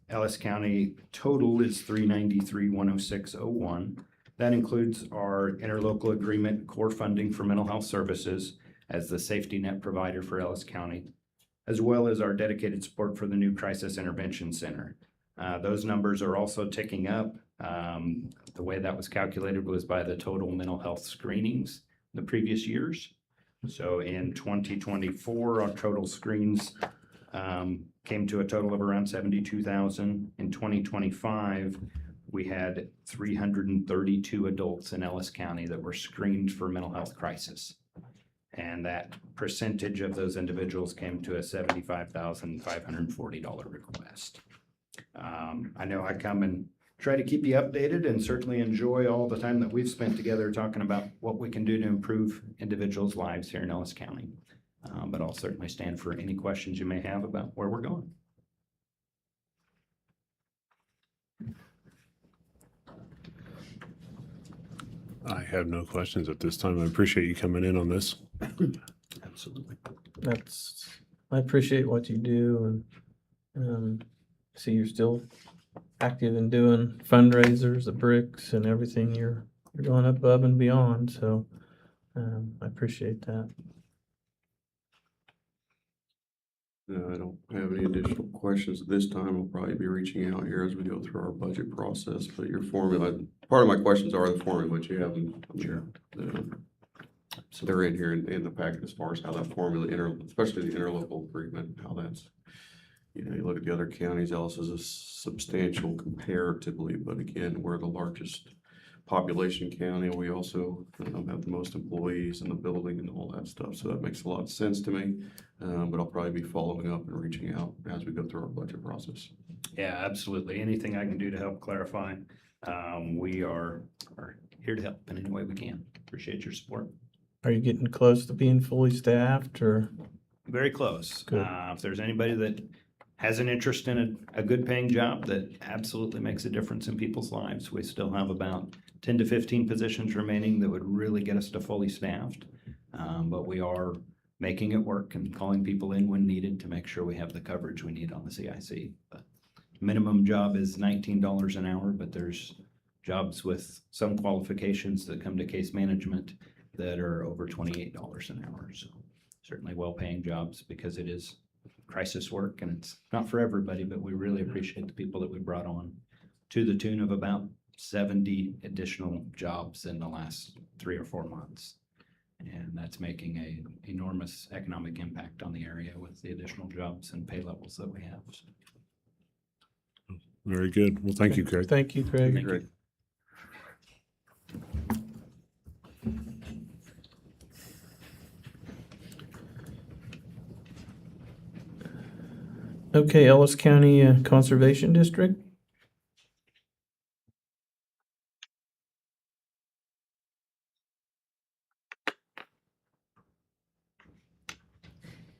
Ellis County total is $393,106.01. That includes our interlocal agreement core funding for mental health services as the safety net provider for Ellis County, as well as our dedicated support for the new Crisis Intervention Center. Those numbers are also ticking up. The way that was calculated was by the total mental health screenings the previous years. So in 2024, our total screens came to a total of around 72,000. In 2025, we had 332 adults in Ellis County that were screened for mental health crisis. And that percentage of those individuals came to a $75,540 request. I know I come and try to keep you updated and certainly enjoy all the time that we've spent together talking about what we can do to improve individuals' lives here in Ellis County. But I'll certainly stand for any questions you may have about where we're going. I have no questions at this time. I appreciate you coming in on this. Absolutely. I appreciate what you do, and see you're still active in doing fundraisers, the bricks and everything. You're going above and beyond, so I appreciate that. No, I don't have any additional questions at this time. I'll probably be reaching out here as we go through our budget process, but your formula, part of my questions are the formula, which you have. Sure. So they're in here in the packet as far as how that formula, especially the interlocal agreement, how that's, you look at the other counties, Ellis is a substantial comparatively, but again, we're the largest population county. We also have the most employees in the building and all that stuff. So that makes a lot of sense to me. But I'll probably be following up and reaching out as we go through our budget process. Yeah, absolutely. Anything I can do to help clarify, we are here to help in any way we can. Appreciate your support. Are you getting close to being fully staffed, or? Very close. Good. If there's anybody that has an interest in a good paying job that absolutely makes a difference in people's lives, we still have about 10 to 15 positions remaining that would really get us to fully staffed. But we are making it work and calling people in when needed to make sure we have the coverage we need on the CIC. But minimum job is $19 an hour, but there's jobs with some qualifications that come to case management that are over $28 an hour. So certainly well-paying jobs because it is crisis work and it's not for everybody, but we really appreciate the people that we brought on to the tune of about 70 additional jobs in the last 3 or 4 months. And that's making an enormous economic impact on the area with the additional jobs and pay levels that we have. So. Very good. Well, thank you, Craig. Thank you, Craig. Thank you. Okay, Ellis County Conservation District.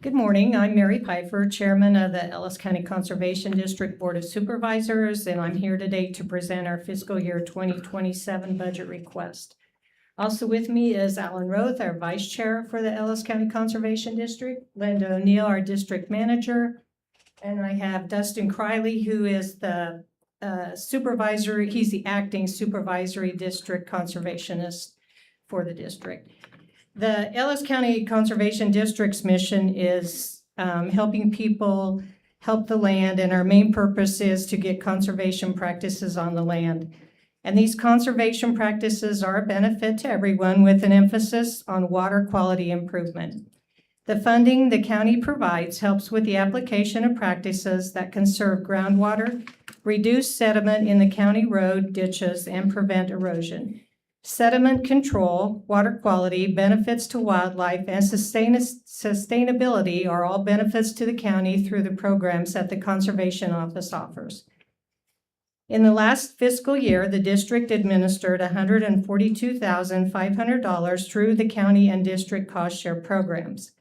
Good morning. I'm Mary Pfeiffer, Chairman of the Ellis County Conservation District Board of Supervisors, and I'm here today to present our fiscal year 2027 budget request. Also with me is Alan Roth, our Vice Chair for the Ellis County Conservation District, Linda O'Neill, our District Manager, And I have Dustin Criley, who is the supervisor, he's the acting supervisory district conservationist for the district. The Ellis County Conservation District's mission is helping people help the land, and our main purpose is to get conservation practices on the land. And these conservation practices are a benefit to everyone with an emphasis on water quality improvement. The funding the county provides helps with the application of practices that conserve groundwater, reduce sediment in the county road ditches, and prevent erosion. Sediment control, water quality, benefits to wildlife, and sustainability are all benefits to the county through the programs that the Conservation Office offers. In the last fiscal year, the district administered $142,500 through the county and district cost share programs.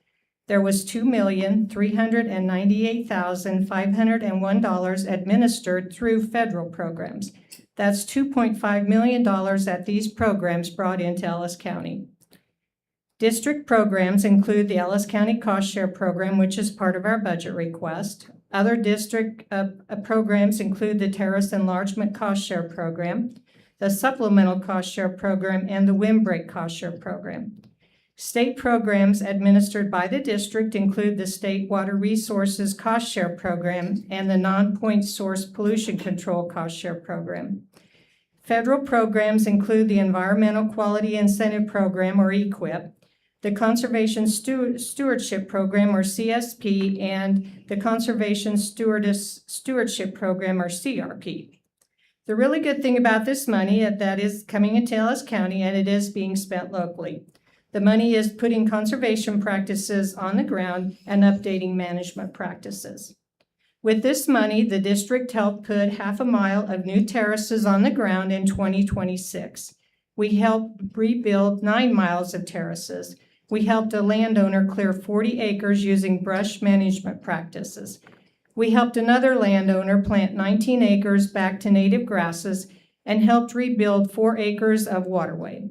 There was $2,398,501 administered through federal programs. That's $2.5 million that these programs brought into Ellis County. District programs include the Ellis County Cost Share Program, which is part of our budget request. Other district programs include the Terrace Enlargement Cost Share Program, the Supplemental Cost Share Program, and the Windbreak Cost Share Program. State programs administered by the district include the State Water Resources Cost Share Program and the Non-Point Source Pollution Control Cost Share Program. Federal programs include the Environmental Quality Incentive Program, or EQIP, the Conservation Stewardship Program, or CSP, and the Conservation Stewardship Program, or CRP. The really good thing about this money is that is coming into Ellis County, and it is being spent locally. The money is putting conservation practices on the ground and updating management practices. With this money, the district helped put 1/2 mile of new terraces on the ground in 2026. We helped rebuild 9 miles of terraces. We helped a landowner clear 40 acres using brush management practices. We helped another landowner plant 19 acres back to native grasses and helped rebuild 4 acres of waterway.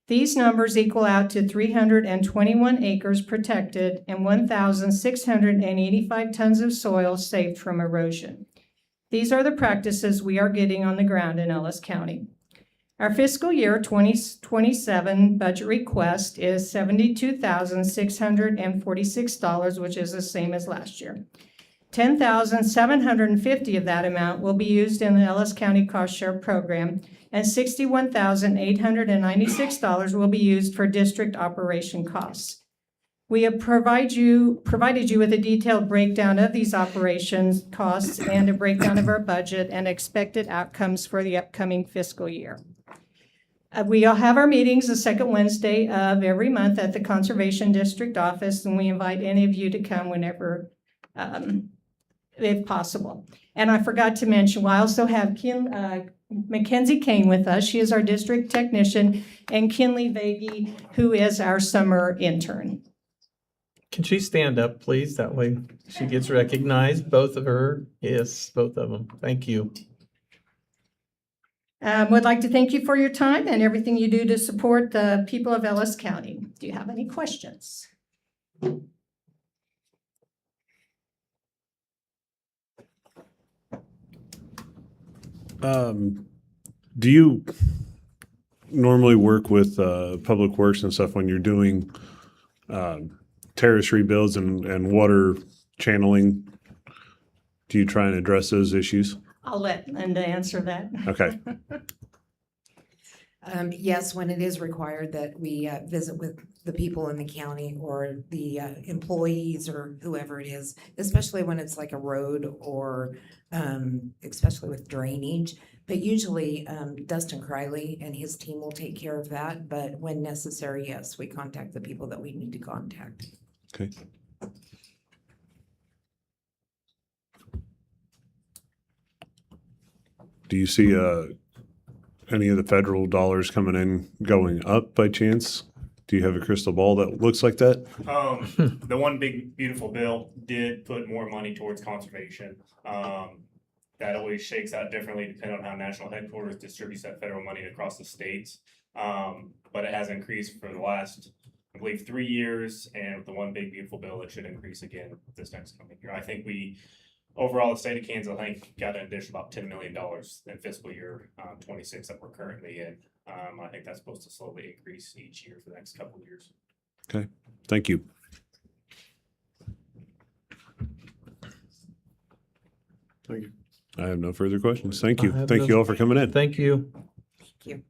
These numbers equal out to 321 acres protected and 1,685 tons of soil saved from erosion. These are the practices we are getting on the ground in Ellis County. Our fiscal year 2027 budget request is $72,646, which is the same as last year. $10,750 of that amount will be used in the Ellis County Cost Share Program, and $61,896 will be used for district operation costs. We have provided you with a detailed breakdown of these operations costs and a breakdown of our budget and expected outcomes for the upcoming fiscal year. We all have our meetings the second Wednesday of every month at the Conservation District office, and we invite any of you to come whenever, if possible. And I forgot to mention, we also have Mackenzie Kane with us. She is our district technician, and Kinley Vagey, who is our summer intern. Can she stand up, please? That way she gets recognized, both of her. Yes, both of them. Thank you. Would like to thank you for your time and everything you do to support the people of Ellis County. Do you have any questions? Do you normally work with Public Works and stuff when you're doing terrace rebuilds and water channeling? Do you try and address those issues? I'll let Linda answer that. Okay. Yes, when it is required that we visit with the people in the county or the employees or whoever it is, especially when it's like a road or especially with drainage. But usually Dustin Criley and his team will take care of that. But when necessary, yes, we contact the people that we need to contact. Okay. Do you see any of the federal dollars coming in going up by chance? Do you have a crystal ball that looks like that? The one big beautiful bill did put more money towards conservation. That always shakes out differently depending on how national headquarters distributes that federal money across the states. But it has increased for the last, I believe, 3 years, and with the one big beautiful bill, it should increase again this next coming year. I think we overall, the state of Kansas, I think, got an additional about $10 million in fiscal year 26 that we're currently in. I think that's supposed to slowly increase each year for the next couple of years. Okay, thank you. Thank you. I have no further questions. Thank I you. have Thank no- you all for coming in. Thank you. Thank you.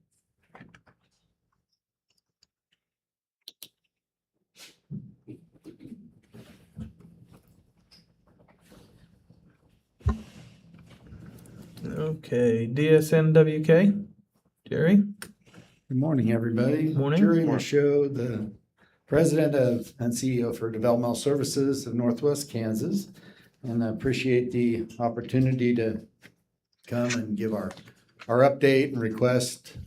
Okay, DSNWK, Jerry? Good morning, everybody. Morning. Jerry Michaud, the President of and CEO for Developmental Services of Northwest Kansas. And I appreciate the opportunity to come and give our update and request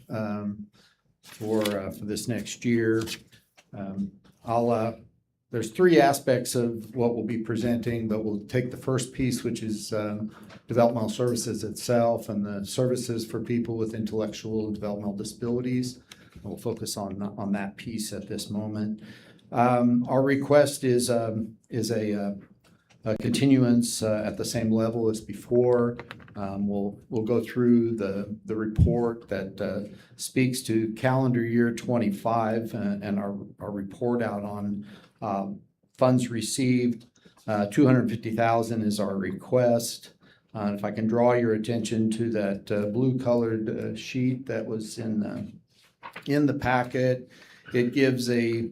for this next year. There's three aspects of what we'll be presenting, but we'll take the first piece, which is developmental services itself and the services for people with intellectual and developmental disabilities. We'll focus on that piece at this moment. Our request is a continuance at the same level as before. We'll go through the report that speaks to calendar year 25 and our report out on funds received. 250,000 is our request. If I can draw your attention to that blue colored sheet that was in the packet, it gives a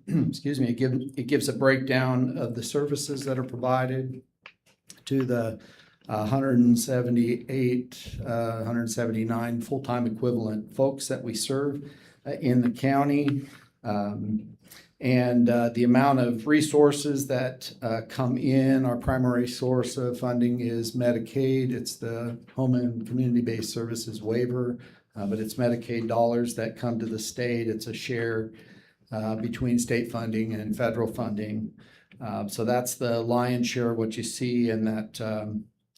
excuse me, it gives a breakdown of the services that are provided to the 179 full-time equivalent folks that we serve in the county. And the amount of resources that come in, our primary source of funding is Medicaid. It's the Home and Community-Based Services waiver, but it's Medicaid dollars that come to the state. It's a share between state funding and federal funding. So that's the lion's share of what you see in that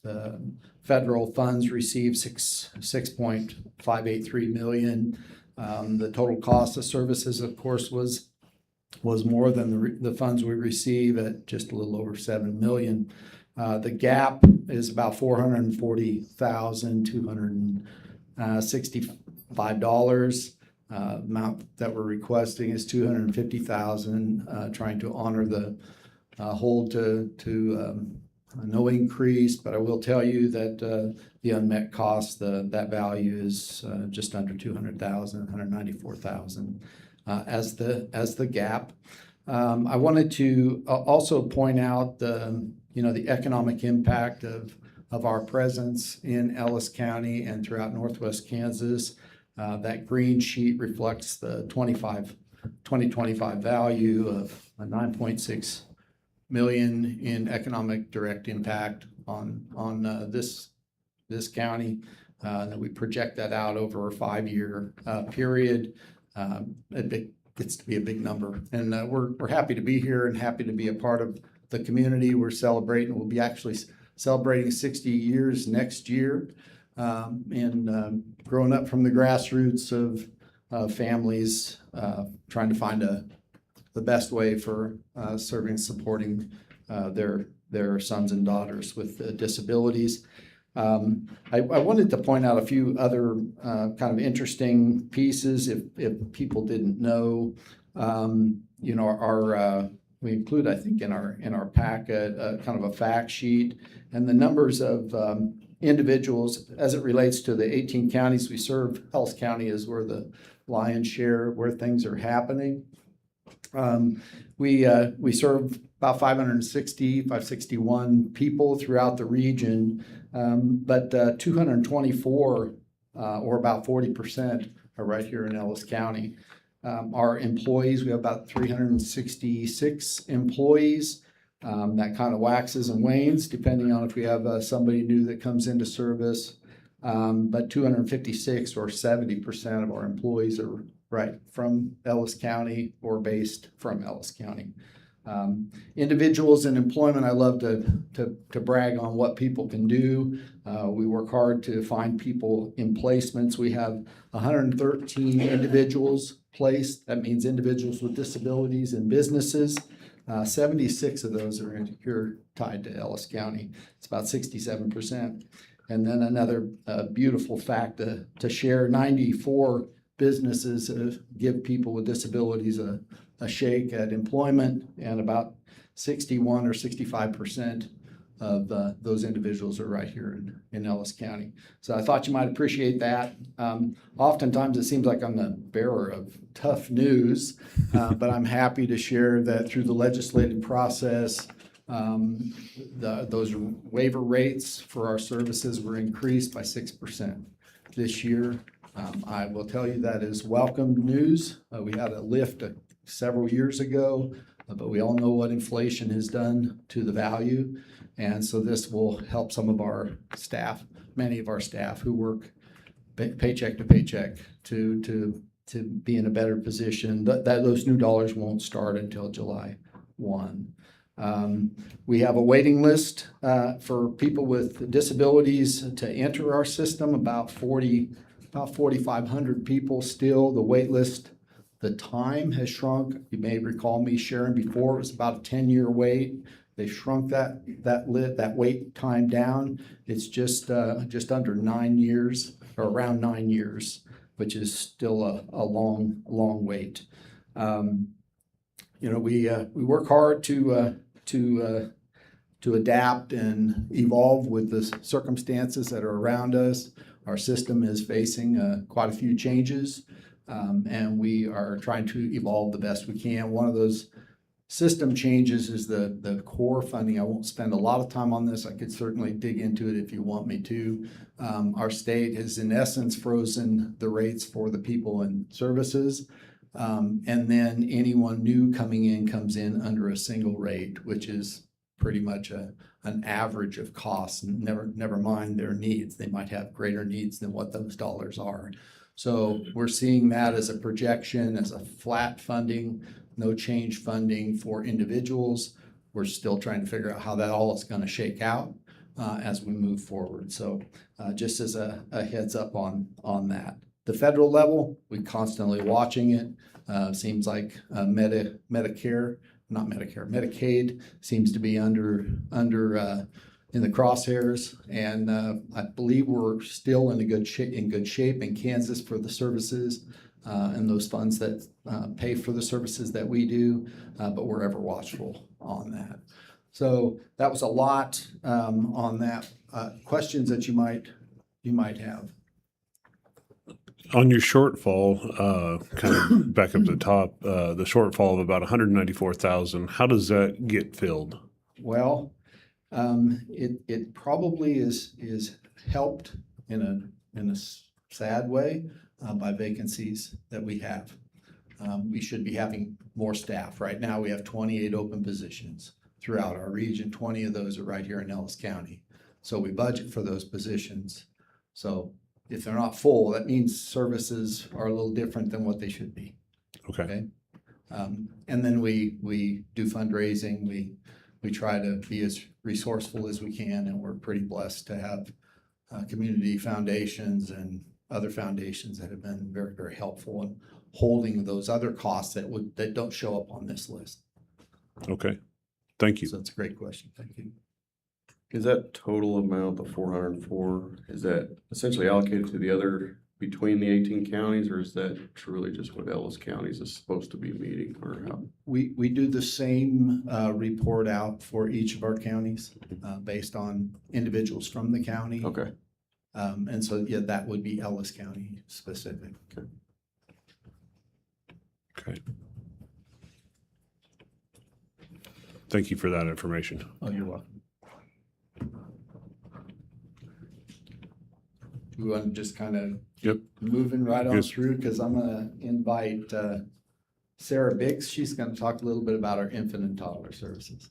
the federal funds received $6.583 million. The total cost of services, of course, was more than the funds we receive at just a little over $7 million. The gap is about $440,265. Amount that we're requesting is $250,000, trying to honor the hold to no increase. But I will tell you that the unmet cost, that value is just under $200,000, $194,000 as the gap. I wanted to also point out the economic impact of our presence in Ellis County and throughout Northwest Kansas. That green sheet reflects the 2025 value of $9.6 million in economic direct impact on this county. That we project that out over a 5-year period. It gets to be a big number, and we're happy to be here and happy to be a part of the community. We're celebrating. We'll be actually celebrating 60 years next year. And growing up from the grassroots of families trying to find the best way for serving and supporting their sons and daughters with disabilities. I wanted to point out a few other kind of interesting pieces if people didn't know. We include, I think, in our packet kind of a fact sheet, and the numbers of individuals as it relates to the 18 counties we serve. Ellis County is where the lion's share, where things are happening. We serve about 561 people throughout the region, but 224, or about 40%, are right here in Ellis County. Our employees, we have about 366 employees. That kind of waxes and wanes depending on if we have somebody new that comes into service. But 256 or 70% of our employees are right from Ellis County or based from Ellis County. Individuals in employment, I love to brag on what people can do. We work hard to find people in placements. We have 113 individuals placed. That means individuals with disabilities in businesses. 76 of those are here tied to Ellis County. It's about 67%. And then another beautiful fact to share, 94 businesses give people with disabilities a shake at employment, and about 61 or 65% of those individuals are right here in Ellis County. So I thought you might appreciate that. Oftentimes it seems like I'm the bearer of tough news, but I'm happy to share that through the legislative process, those waiver rates for our services were increased by 6% this year. I will tell you that is welcome news. We had a lift several years ago, but we all know what inflation has done to the value. And so this will help some of our staff, many of our staff who work paycheck to paycheck to be in a better position. That those new dollars won't start until July 1. We have a waiting list for people with disabilities to enter our system, about 4,500 people still. The wait list, the time has shrunk. You may recall me sharing before, it was about a 10-year wait. They shrunk that wait time down. It's just under 9 years, or around 9 years, which is still a long wait. We work hard to adapt and evolve with the circumstances that are around us. Our system is facing quite a few changes, and we are trying to evolve the best we can. One of those system changes is the core funding. I won't spend a lot of time on this. I could certainly dig into it if you want me to. Our state has in essence frozen the rates for the people and services. And then anyone new coming in comes in under a single rate, which is pretty much an average of costs, and never mind their needs. They might have greater needs than what those dollars are. So we're seeing that as a projection, as a flat funding, no change funding for individuals. We're still trying to figure out how that all is going to shake out as we move forward. So just as a heads up on that. The federal level, we're constantly watching it. Seems like Medicaid seems to be under in the crosshairs, and I believe we're still in good shape in Kansas for the services and those funds that pay for the services that we do, but we're ever watchful on that. So that was a lot on that. Questions that you might have. On your shortfall, kind of back up to the top, the shortfall of about 194,000, how does that get filled? Well, it probably is helped in a sad way by vacancies that we have. We should be having more staff. Right now, we have 28 open positions throughout our region. 20 of those are right here in Ellis County. So we budget for those positions. So if they're not full, that means services are a little different than what they should be. Okay. And then we do fundraising. We try to be as resourceful as we can, and we're pretty blessed to have community foundations and other foundations that have been very, very helpful in holding those other costs that don't show up on this list. Okay. Thank you. So that's a great question. Thank you. Is that total amount, the 404, is that essentially allocated to the other, between the 18 counties, or is that truly just what Ellis counties is supposed to be meeting, or how? We do the same report out for each of our counties based on individuals from the county. Okay. And so, yeah, that would be Ellis County specific. Okay. Thank you for that information. Oh, you're welcome. We want to just kind of moving right on through, because I'm going to invite Sarah Biggs. She's going to talk a little bit about our infant and toddler services.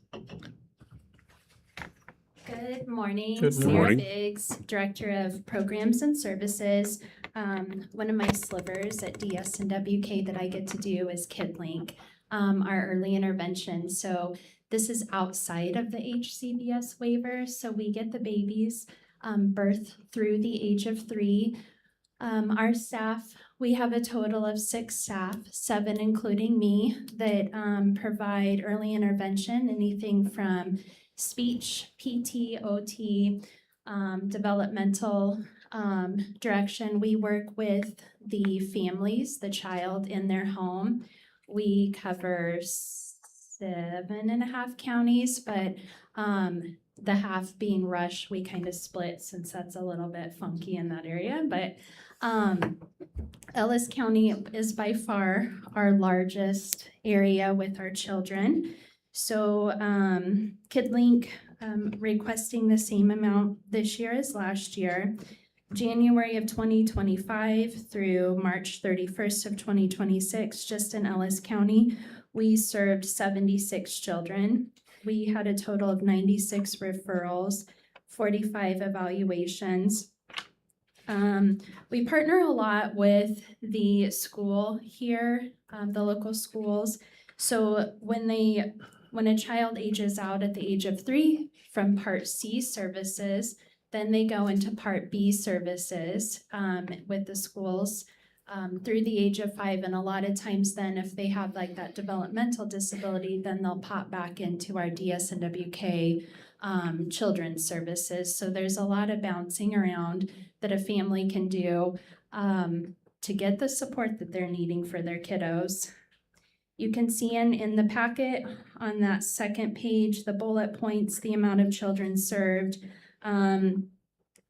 Good morning. Good Sarah morning. Biggs, Director of Programs and Services. One of my slivers at DS and WK that I get to do is KidLink, our early intervention. So this is outside of the HCBS waiver. So we get the babies birth through the age of 3. Our staff We have a total of 6 staff, 7 including me, that provide early intervention, anything from speech, PT, OT, developmental direction. We work with the families, the child in their home. We cover 7.5 counties, but the half being Rush, we kind of split since that's a little bit funky in that area. But Ellis County is by far our largest area with our children. So KidLink requesting the same amount this year as last year. January of 2025 through March 31st of 2026, just in Ellis County, we served 76 children. We had a total of 96 referrals, 45 evaluations. We partner a lot with the school here, the local schools. So when a child ages out at the age of 3 from Part C services, then they go into Part B services with the schools through the age of 5. And a lot of times then if they have like that developmental disability, then they'll pop back into our DSNWK children's services. So there's a lot of bouncing around that a family can do to get the support that they're needing for their kiddos. You can see in the packet on that second page, the bullet points, the amount of children served.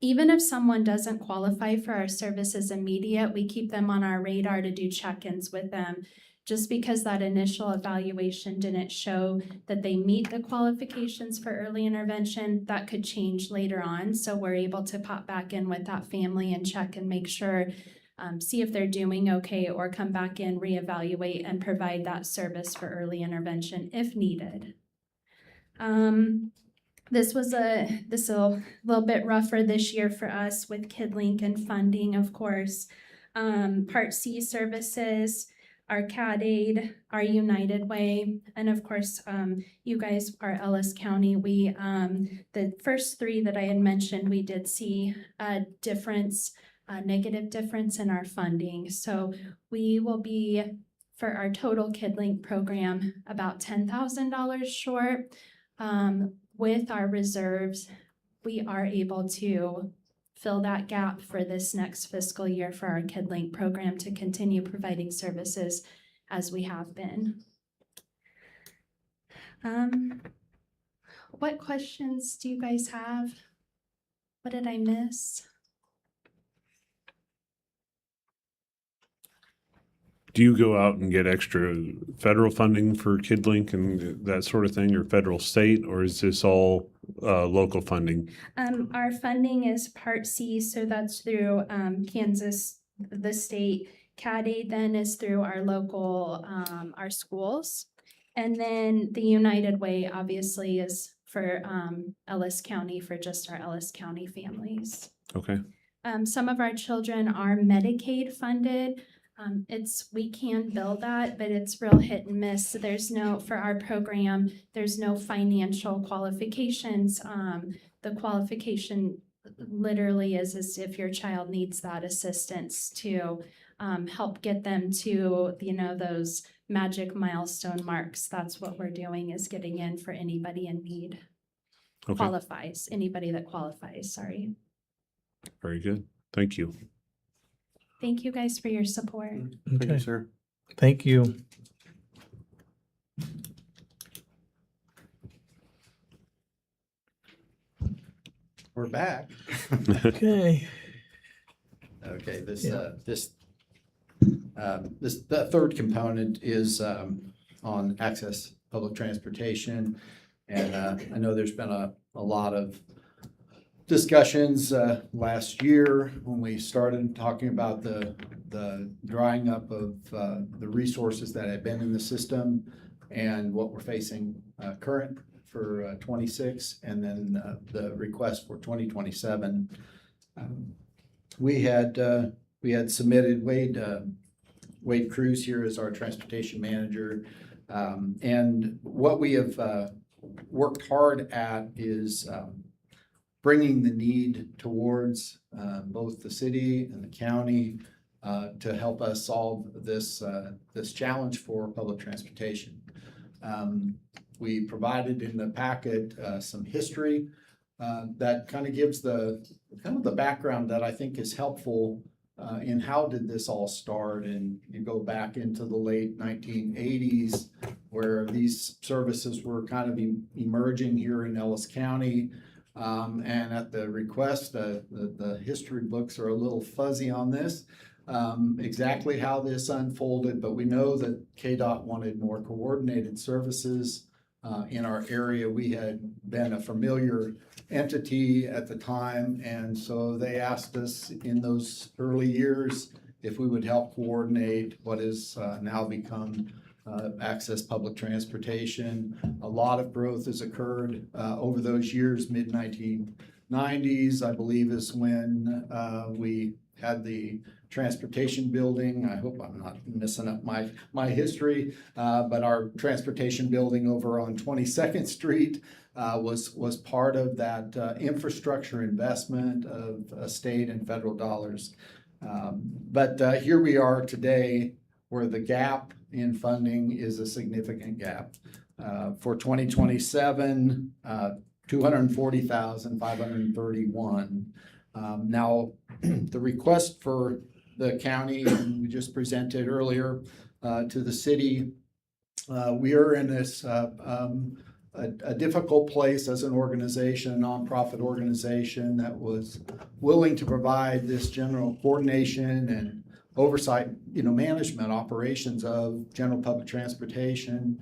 Even if someone doesn't qualify for our services immediate, we keep them on our radar to do check-ins with them. Just because that initial evaluation didn't show that they meet the qualifications for early intervention, that could change later on. So we're able to pop back in with that family and check and make sure, see if they're doing okay, or come back in, reevaluate, and provide that service for early intervention if needed. This was a little bit rougher this year for us with KidLink and funding, of course. Part C services, our CAD aid, our United Way, and of course, you guys are Ellis County. We, the first 3 that I had mentioned, we did see a difference, a negative difference in our funding. So we will be, for our total KidLink program, about $10,000 short. With our reserves, we are able to fill that gap for this next fiscal year for our KidLink program to continue providing services as we have been. What questions do you guys have? What did I miss? Do you go out and get extra federal funding for KidLink and that sort of thing, or federal, state, or is this all local funding? Our funding is Part C, so that's through Kansas, the state. CAD aid then is through our local, our schools. And then the United Way obviously is for Ellis County, for just our Ellis County families. Okay. Some of our children are Medicaid funded. We can bill that, but it's real hit and miss. So there's no, for our program, there's no financial qualifications. The qualification literally is as if your child needs that assistance to help get them to, those magic milestone marks. That's what we're doing, is getting in for anybody in need. Okay. Qualifies, anybody that qualifies, sorry. Very good. Thank you. Thank you guys for your support. Thank Okay. you, sir. Thank you. We're back. Okay. Okay, Yeah. The third component is on access public transportation. And I know there's been a lot of discussions last year when we started talking about the drying up of the resources that have been in the system and what we're facing current for 26, and then the request for 2027. We had submitted Wade Cruz here as our transportation manager. And what we have worked hard at is bringing the need towards both the city and the county to help us solve this, this challenge for public transportation. We provided in the packet some history that kind of gives the background that I think is helpful in how did this all start. And you go back into the late 1980s where these services were kind of emerging here in Ellis County. And at the request, the history books are a little fuzzy on this, exactly how this unfolded, but we know that KDOT wanted more coordinated services in our area. We had been a familiar entity at the time, and so they asked us in those early years if we would help coordinate what has now become Access Public Transportation. A lot of growth has occurred over those years. Mid-1990s, I believe, is when we had the transportation building. I hope I'm not messing up my history, but our transportation building over on 22nd Street was part of that infrastructure investment of state and federal dollars. But here we are today, where the gap in funding is a significant gap. For 2027, $240,531. Now, the request for the county, and we just presented earlier to the city, we are in this a difficult place as an organization, a nonprofit organization that was willing to provide this general coordination and oversight, management operations of general public transportation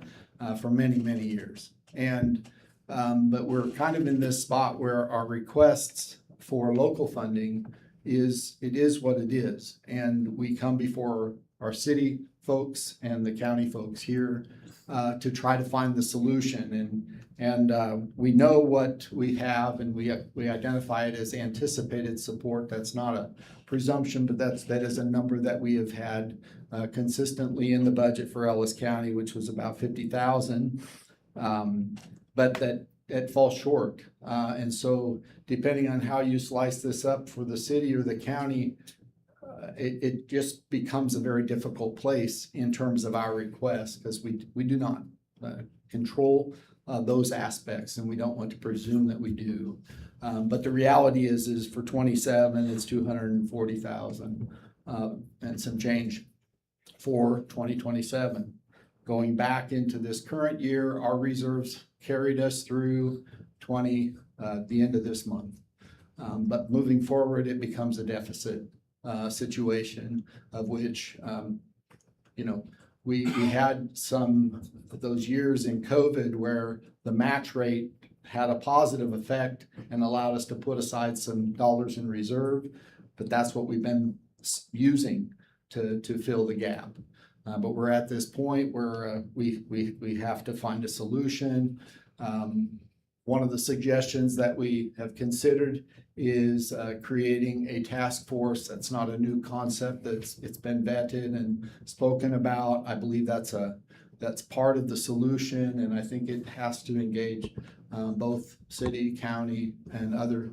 for many, many years. And but we're kind of in this spot where our requests for local funding is what it is. And we come before our city folks and the county folks here to try to find the solution. And we know what we have, and we identify it as anticipated support. That's not a presumption, but that is a number that we have had consistently in the budget for Ellis County, which was about 50,000. But that falls short. And so depending on how you slice this up for the city or the county, it just becomes a very difficult place in terms of our requests, because we do not control those aspects, and we don't want to presume that we do. But the reality is for 27, it's 240,000 and some change for 2027. Going back into this current year, our reserves carried us through the end of this month. But moving forward, it becomes a deficit situation of which, we had some of those years in COVID where the match rate had a positive effect and allowed us to put aside some dollars in reserve, but that's what we've been using to fill the gap. But we're at this point where we have to find a solution. One of the suggestions that we have considered is creating a task force. That's not a new concept. It's been vetted and spoken about. I believe that's part of the solution, and I think it has to engage both city, county, and other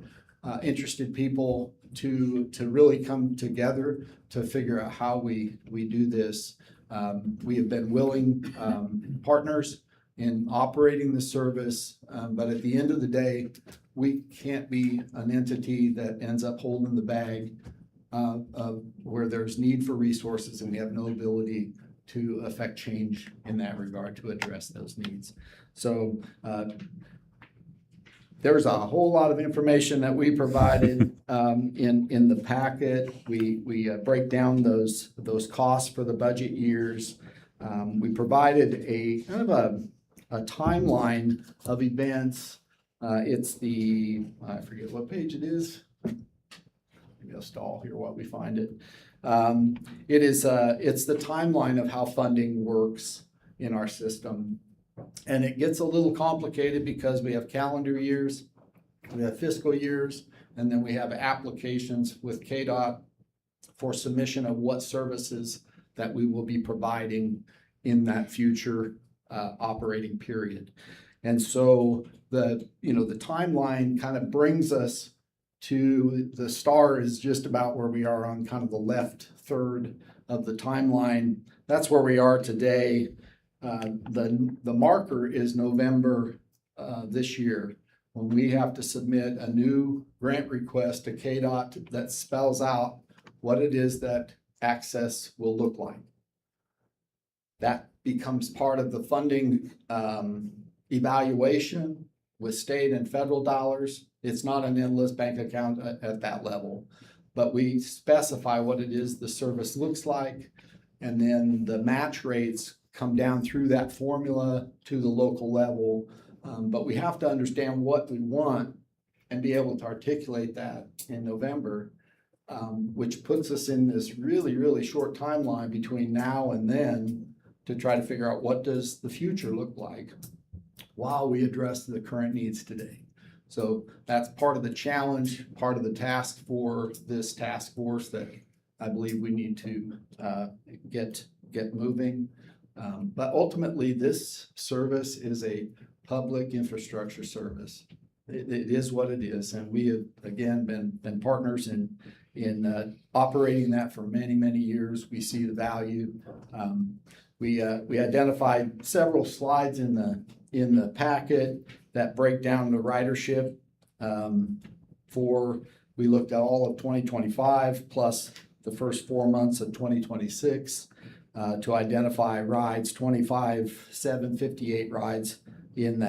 interested people to really come together to figure out how we do this. We have been willing partners in operating the service, but at the end of the day, we can't be an entity that ends up holding the bag of where there's need for resources and we have no ability to affect change in that regard to address those needs. So there's a whole lot of information that we provided in the packet. We break down those costs for the budget years. We provided a kind of a timeline of events. It's I forget what page it is. Maybe I'll stall here while we find it. It's the timeline of how funding works in our system. And it gets a little complicated because we have calendar years, we have fiscal years, and then we have applications with KDOT for submission of what services that we will be providing in that future operating period. And so the timeline kind of brings us to the star is just about where we are on kind of the left third of the timeline. That's where we are today. The marker is November this year, when we have to submit a new grant request to KDOT that spells out what it is that access will look like. That becomes part of the funding evaluation with state and federal dollars. It's not an endless bank account at that level, but we specify what it is the service looks like, and then the match rates come down through that formula to the local level. But we have to understand what we want and be able to articulate that in November, which puts us in this really, really short timeline between now and then to try to figure out what does the future look like while we address the current needs today. So that's part of the challenge, part of the task for this task force that I believe we need to get moving. But ultimately, this service is a public infrastructure service. It is what it is, and we have again been partners in operating that for many, many years. We see the value. We identified several slides in the packet that break down the ridership we looked at all of 2025 plus the first 4 months of 2026 to identify rides, 758 rides in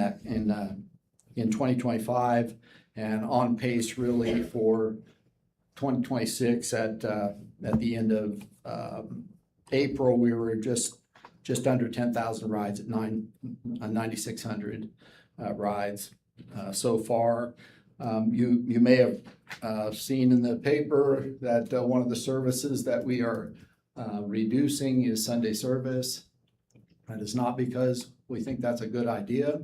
2025, and on pace really for 2026. At the end of April, we were just under 10,000 rides at 9,600 rides so far. You may have seen in the paper that one of the services that we are reducing is Sunday service. That is not because we think that's a good idea.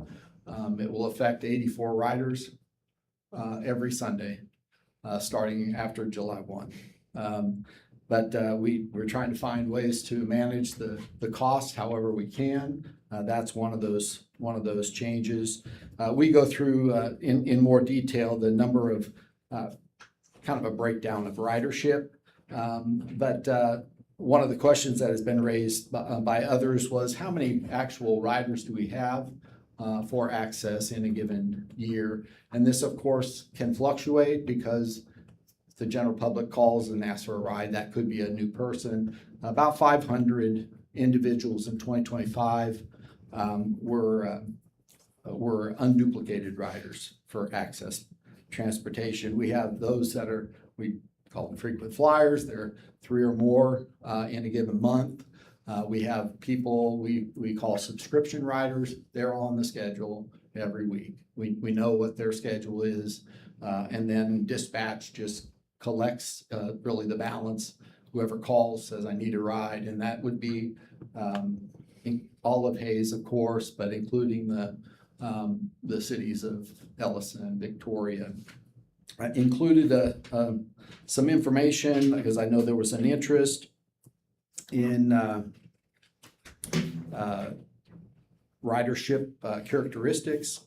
It will affect 84 riders every Sunday, starting after July 1. But we're trying to find ways to manage the cost however we can. That's one of those changes. We go through in more detail the number of kind of a breakdown of ridership. But one of the questions that has been raised by others was how many actual riders do we have for access in a given year? And this, of course, can fluctuate because if the general public calls and asks for a ride, that could be a new person. About 500 individuals in 2025 were unduplicated riders for access transportation. We have those that we call them frequent flyers. They're 3 or more in a given month. We have people we call subscription riders. They're on the schedule every week. We know what their schedule is, and then dispatch just collects really the balance. Whoever calls says, I need a ride, and that would be all of Hayes, of course, but including the cities of Ellis and Victoria. I included some information because I know there was an interest in ridership characteristics.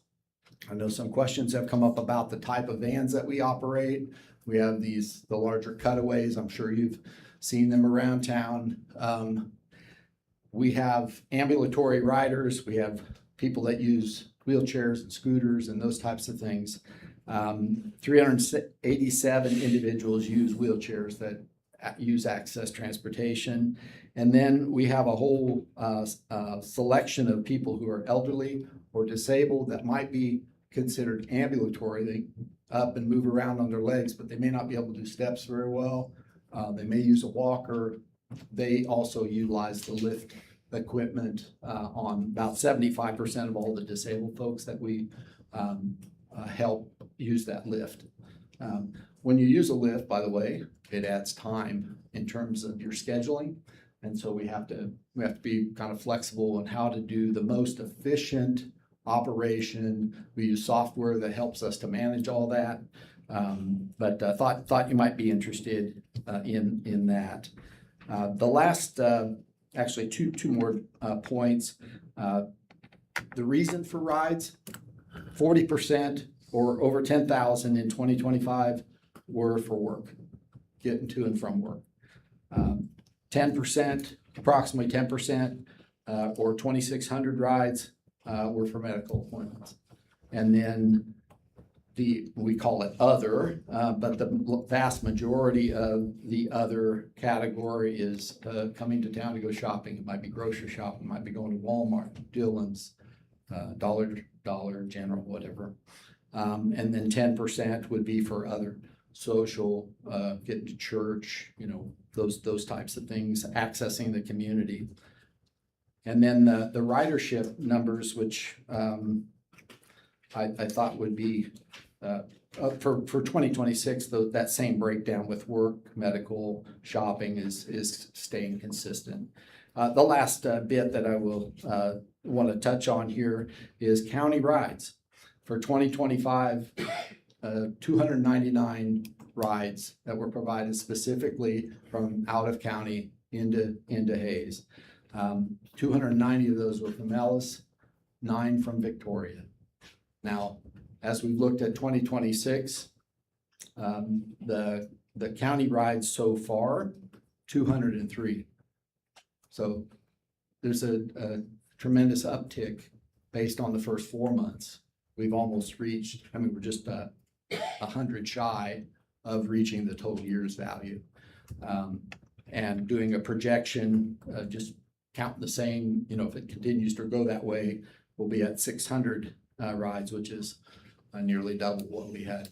I know some questions have come up about the type of vans that we operate. We have the larger cutaways. I'm sure you've seen them around town. We have ambulatory riders. We have people that use wheelchairs and scooters and those types of things. 387 individuals use wheelchairs that use access transportation. And then we have a whole selection of people who are elderly or disabled that might be considered ambulatory. They up and move around on their legs, but they may not be able to do steps very well. They may use a walker. They also utilize the lift equipment on about 75% of all the disabled folks that we help use that lift. When you use a lift, by the way, it adds time in terms of your scheduling. And so we have to be kind of flexible on how to do the most efficient operation. We use software that helps us to manage all that. But thought you might be interested in that. The last, actually two more points. The reason for rides, 40% or over 10,000 in 2025 were for work, getting to and from work. 10%, approximately 10%, or 2,600 rides were for medical appointments. And then we call it other, but the vast majority of the other category is coming to town to go shopping. It might be grocery shopping, it might be going to Walmart, Dillon's, Dollar General, whatever. And then 10% would be for other social, getting to church, those types of things, accessing the community. And then the ridership numbers, which I thought would be for 2026, though, that same breakdown with work, medical, shopping is staying consistent. The last bit that I will want to touch on here is county rides. For 2025, 299 rides that were provided specifically from out of county into Hayes. 290 of those were from Ellis, 9 from Victoria. Now, as we've looked at 2026, the county rides so far, 203. So there's a tremendous uptick based on the first 4 months. We've almost reached, we're just 100 shy of reaching the total year's value. And doing a projection, just counting the same, if it continues to go that way, we'll be at 600 rides, which is nearly double what we had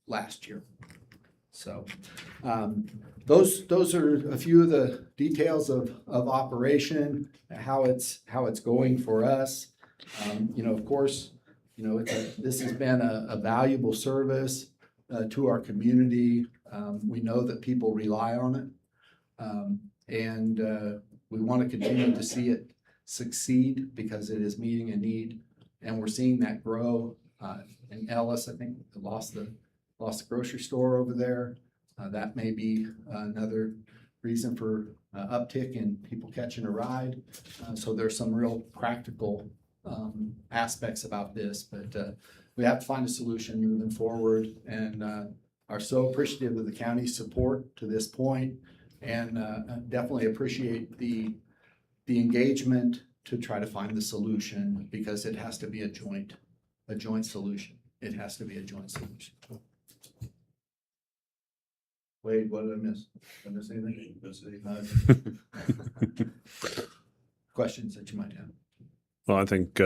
last year. So those are a few of the details of operation, how it's going for us. Of course, this has been a valuable service to our community. We know that people rely on it, and we want to continue to see it succeed because it is meeting a need, and we're seeing that grow. In Ellis, I think they lost the grocery store over there. That may be another reason for uptick in people catching a ride. So there's some real practical aspects about this, but we have to find a solution moving forward, and are so appreciative of the county's support to this point, and definitely appreciate the engagement to try to find the solution, because it has to be a joint solution. It has to be a joint solution. Wade, what did I miss? Did I miss anything? Questions that you might have? Well, I think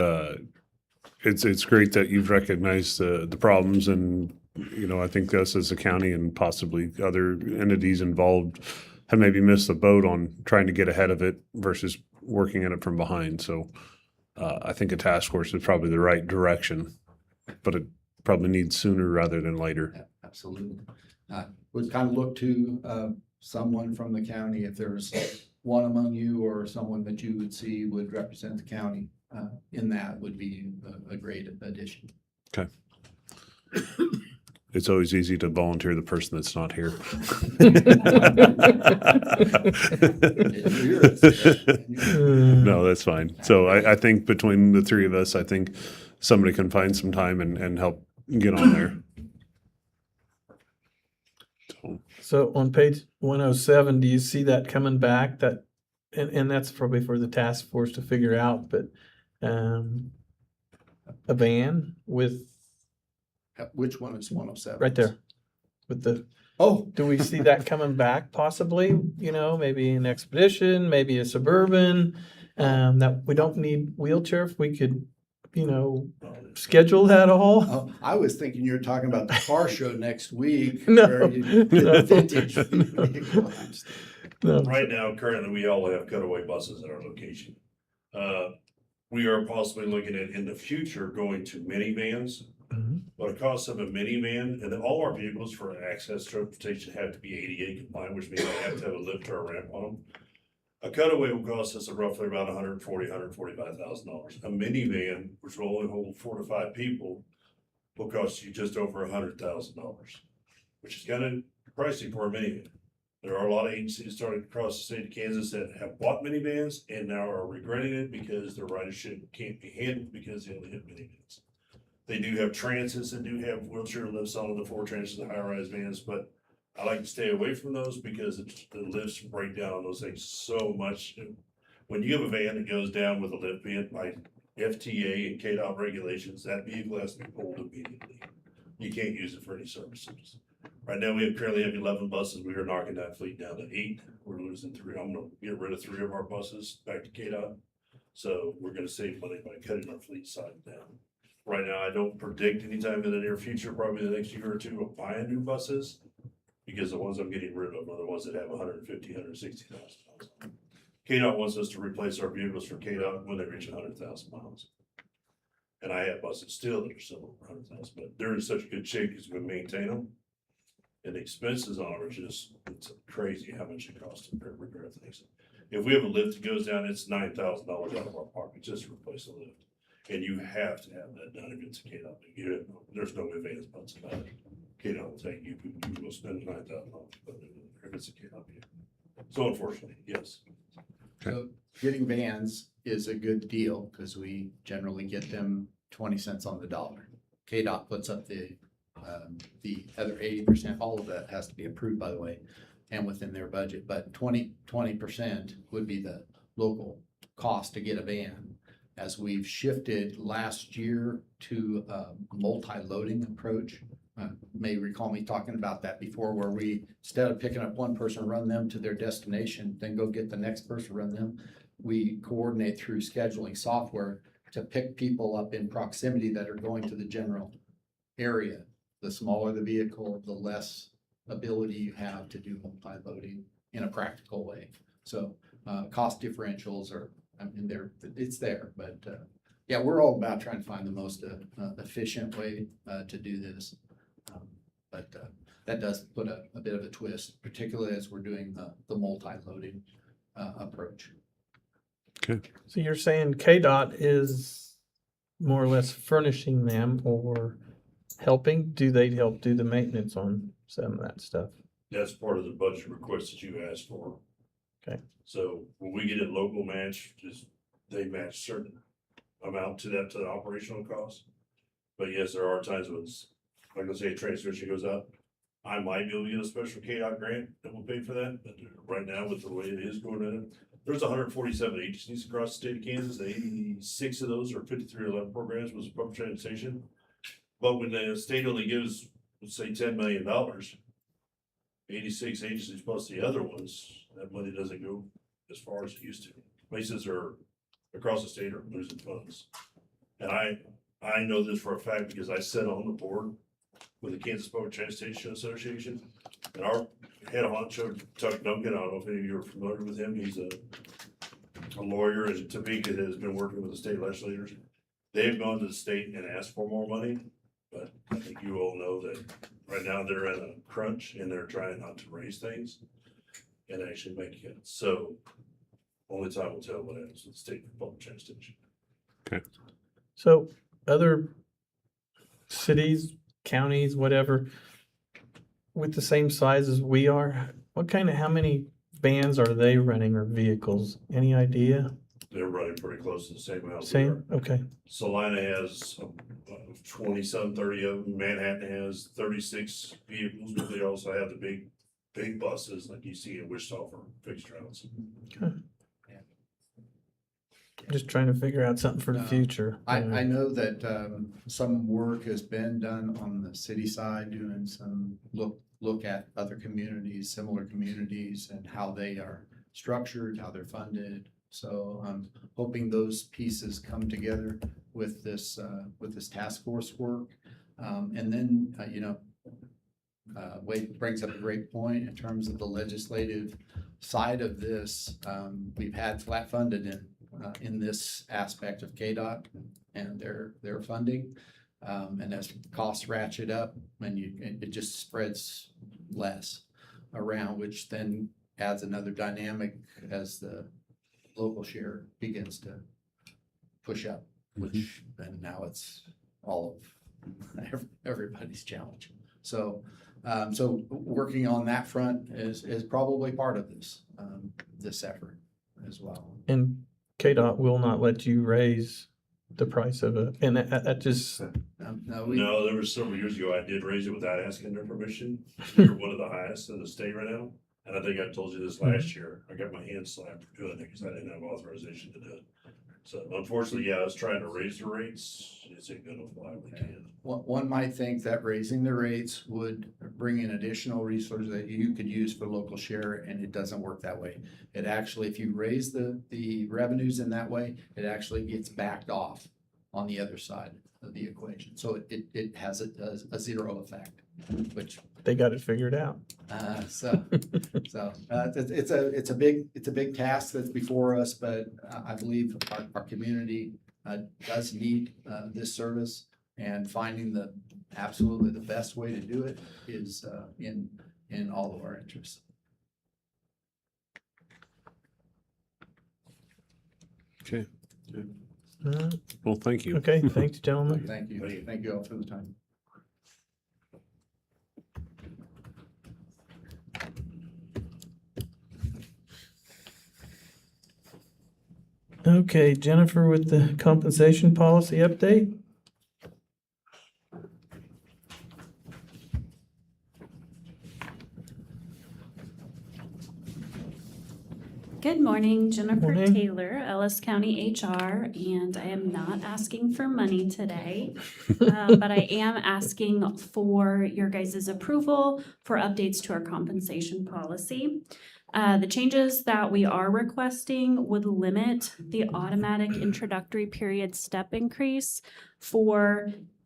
it's great that you've recognized the problems, and I think us as a county and possibly other entities involved have maybe missed the boat on trying to get ahead of it versus working at it from behind. So I think a task force is probably the right direction, but it probably needs sooner rather than later. Yeah, absolutely. Would kind of look to someone from the county, if there's one among you or someone that you would see would represent the county in that, would be a great addition. Okay. It's always easy to volunteer the person that's not here. No, that's fine. So I think between the three of us, I think somebody can find some time and help get on there. So on page 107, do you see that coming back? And that's probably for the task force to figure out, but a van with. Which one is 107? Right there with the. Oh, do we see that coming back possibly? Maybe an expedition, maybe a Suburban, that we don't need wheelchair. If we could, schedule that all. Oh, I was thinking you were talking about the car show next week. No. Where you get a vintage vehicle. No. Right now, currently, we all have cutaway buses at our location. We are possibly looking at, in the future, going to minivans. But the cost of a minivan, and then all our vehicles for access transportation have to be ADA compliant, which means they have to have a lift or a ramp on them. A cutaway will cost us roughly about $145,000. A minivan, which will only hold 4 to 5 people, will cost you just over $100,000, which is kind of pricey for a minivan. There are a lot of agencies starting across the state of Kansas that have bought minivans and now are regretting it because their ridership can't be handled because they only have minivans. They do have transits that do have wheelchair lifts on the 4 transits, the high-rise vans, but I like to stay away from those because the lifts break down on those things so much. When you have a van that goes down with a lift pit by FTA and KDOT regulations, that vehicle has to be pulled immediately. You can't use it for any services. Right now, we currently have 11 buses. We are knocking that fleet down to 8. We're losing 3. I'm gonna get rid of 3 of our buses back to KDOT. So we're gonna save money by cutting our fleet size down. Right now, I don't predict anytime in the near future, probably the next year or two, of buying new buses, because the ones I'm getting rid of are the ones that have 150, 160,000 miles. KDOT wants us to replace our vehicles for KDOT when they reach 100,000 miles. And I have buses still that are still over 100,000, but they're in such good shape because we maintain them. And the expenses on them are just, it's crazy how much it costs to repair things. If we have a lift that goes down, it's $9,000 out of our pocket just to replace the lift. And you have to have that done if it's a KDOT. There's no ifs, ands, buts about it. KDOT will take you will spend $9,000, but if it's a KDOT vehicle. So unfortunately, yes. So getting vans is a good deal because we generally get them 20 cents on the dollar. KDOT puts up the other 80%. All of that has to be approved, by the way, and within their budget. But 20% would be the local cost to get a van. As we've shifted last year to a multi-loading approach, may recall me talking about that before, where we, instead of picking up one person, run them to their destination, then go get the next person, run them, we coordinate through scheduling software to pick people up in proximity that are going to the general area. The smaller the vehicle, the less ability you have to do multi-loading in a practical way. So cost differentials are, I mean, it's there, but yeah, we're all about trying to find the most efficient way to do this. But that does put a bit of a twist, particularly as we're doing the multi-loading approach. Okay. So you're saying KDOT is more or less furnishing them or helping? Do they help do the maintenance on some of that stuff? That's part of the budget request that you asked for. Okay. So when we get a local match, just they match certain amount to the operational cost. But yes, there are times when it's, like let's say a transmission goes up, I might be able to get a special KDOT grant that will pay for that. But right now, with the way it is going in, there's 147 agencies across the state of Kansas. 86 of those are 5311 programs with public transportation. But when the state only gives, let's say, $10 million, 86 agencies plus the other ones, that money doesn't go as far as it used to. Places are across the state are losing funds. And I know this for a fact because I sit on the board with the Kansas Public Transportation Association. And our head honcho, Chuck Duncan, I don't know if any of you are familiar with him. He's a lawyer in Topeka that has been working with the state legislators. They've gone to the state and asked for more money. But I think you all know that right now they're in a crunch and they're trying not to raise things and actually make it. So only time will tell what happens with the state public transportation. Okay. So other cities, counties, whatever, with the same size as we are, how many vans are they running or vehicles? Any idea? They're running pretty close to the same amount. Same? Okay. Salina has 20-some, 30 of them. Manhattan has 36 vehicles, but they also have the big buses like you see in Wichita for fixed routes. Okay. Just trying to figure out something for the future. I know that some work has been done on the city side, doing some look at other communities, similar communities, and how they are structured, how they're funded. So I'm hoping those pieces come together with this task force work. And then, Wade brings up a great point in terms of the legislative side of this. We've had flat funded in this aspect of KDOT and their funding. And as costs ratchet up, it just spreads less around, which then adds another dynamic as the local share begins to push up, which then now it's all of everybody's challenge. So working on that front is probably part of this effort as well. And KDOT will not let you raise the price of it, and that just, No, there was several years ago, I did raise it without asking their permission. We're one of the highest in the state right now. And I think I told you this last year. I got my hands slapped for doing it because I didn't have authorization to do it. So unfortunately, yeah, I was trying to raise the rates. It's ain't gonna fly with it. One might think that raising the rates would bring in additional resources that you could use for local share, and it doesn't work that way. It actually, if you raise the revenues in that way, it actually gets backed off on the other side of the equation. So it has a zero effect, which they got it figured out. it's a big task that's before us, but I believe our community does need this service, and finding absolutely the best way to do it is in all of our interests. Okay. All right. Well, thank you. Okay, thanks, gentlemen. Thank you. Thank you all for the time. Okay, Jennifer with the compensation policy update. Good morning, Jennifer Morning. Taylor, Ellis County HR, and I am not asking for money today, but I am asking for your guys' approval for updates to our compensation policy. The changes that we are requesting would limit the automatic introductory period step increase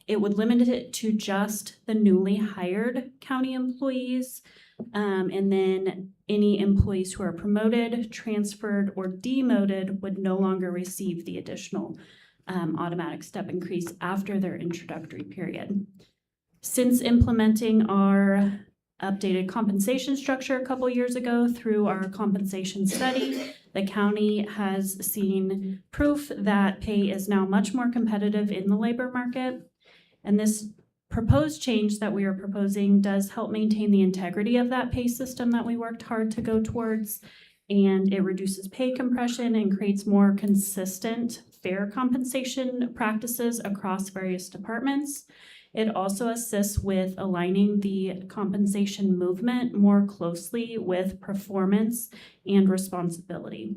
it would limit it to just the newly hired county employees. And then any employees who are promoted, transferred, or demoted would no longer receive the additional automatic step increase after their introductory period. Since implementing our updated compensation structure a couple years ago through our compensation study, the county has seen proof that pay is now much more competitive in the labor market. And this proposed change that we are proposing does help maintain the integrity of that pay system that we worked hard to go towards, and it reduces pay compression and creates more consistent, fair compensation practices across various departments. It also assists with aligning the compensation movement more closely with performance and responsibility.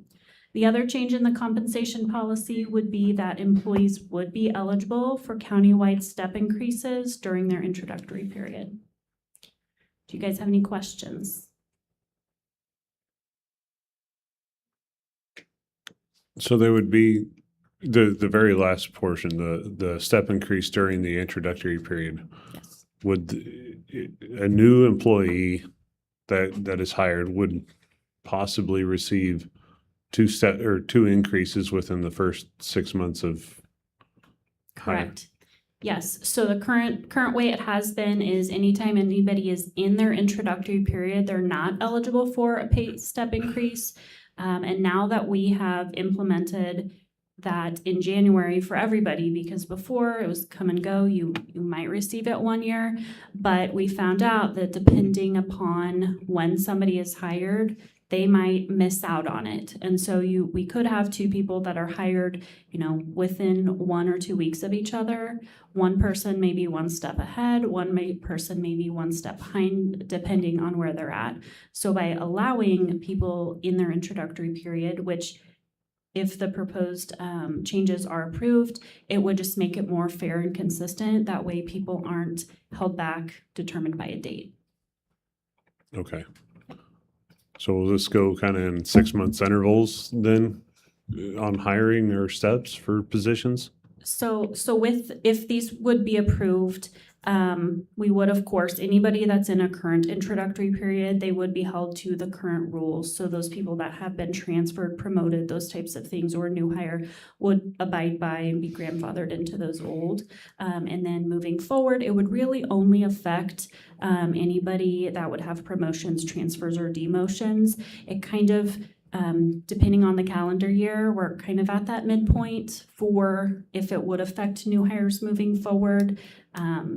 The other change in the compensation policy would be that employees would be eligible for countywide step increases during their introductory period. Do you guys have any questions? So there would be the very last portion, the step increase during the introductory period. Yes. Would a new employee that is hired would possibly receive two increases within the first 6 months of hire? Correct. Yes. So the current way it has been is anytime anybody is in their introductory period, they're not eligible for a pay step increase. And now that we have implemented that in January for everybody, because before it was come and go, you might receive it 1 year, but we found out that depending upon when somebody is hired, they might miss out on it. And so we could have two people that are hired, within 1 or 2 weeks of each other. One person may be one step ahead, person may be one step behind, depending on where they're at. So by allowing people in their introductory period, which if the proposed changes are approved, it would just make it more fair and consistent. That way people aren't held back, determined by a date. Okay. So will this go kind of in 6 months intervals then on hiring or steps for positions? So if these would be approved, we would, of course, anybody that's in a current introductory period, they would be held to the current rules. So those people that have been transferred, promoted, those types of things, or new hire would abide by and be grandfathered into those old. And then moving forward, it would really only affect anybody that would have promotions, transfers, or demotions. It kind of depending on the calendar year, we're kind of at that midpoint for if it would affect new hires moving forward.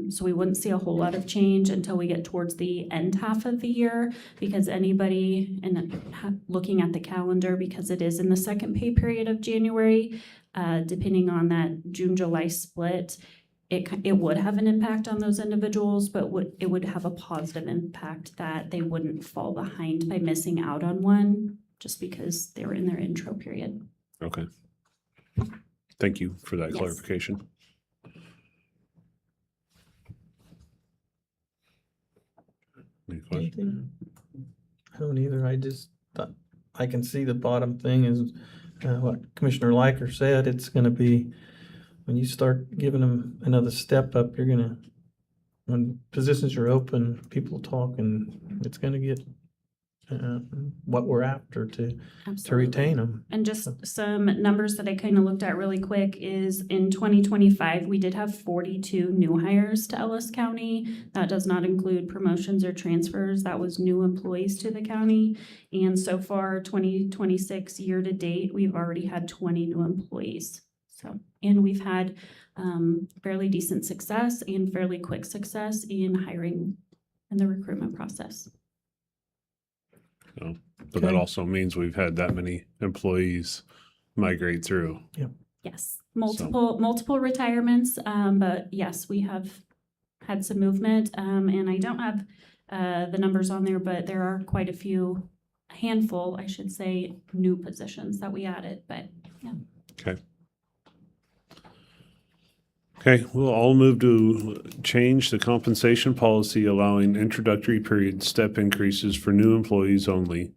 So we wouldn't see a whole lot of change until we get towards the end half of the year, because anybody, and looking at the calendar, because it is in the second pay period of January, depending on that June-July split, it would have an impact on those individuals, but it would have a positive impact that they wouldn't fall behind by missing out on one just because they were in their intro period. Okay. Thank you for that Yes. clarification. Any questions? Anything? I don't either. I just thought, I can see the bottom thing is what Commissioner Liker said. It's going to be, when you start giving them another step up, you're going to, when positions are open, people talk, and it's going to get what we're after to retain them. And just some numbers that I kind of looked at really quick is in 2025, we did have 42 new hires to Ellis County. That does not include promotions or transfers. That was new employees to the county. And so far, 2026 year to date, we've already had 20 new employees. So, and we've had fairly decent success and fairly quick success in hiring in the recruitment process. So, but that also means we've had that many employees migrate through. Yep. Yes, multiple retirements, but yes, we have had some movement, and I don't have the numbers on there, but there are quite a handful, I should say, new positions that we added, but yeah. Okay. Okay, we'll all move to change the compensation policy allowing introductory period step increases for new employees only,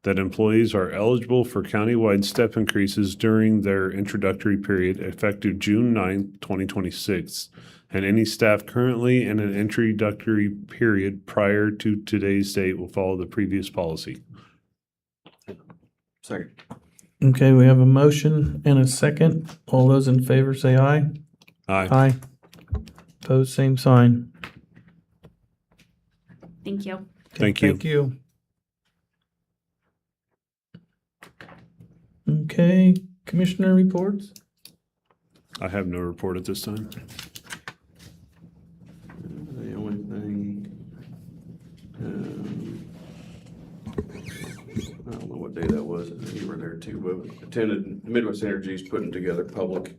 that employees are eligible for countywide step increases during their introductory period effective June 9th, 2026, and any staff currently in an introductory period prior to today's date will follow the previous policy. Second. Okay, we have a motion and a second. All those in favor say aye. Aye. Aye. Opposed, same sign. Thank you. Thank you. Thank you. Okay, commissioner reports? I have no report at this time. The only thing, I don't know what day that was, you were there too, but attended Midwest Energy's putting together public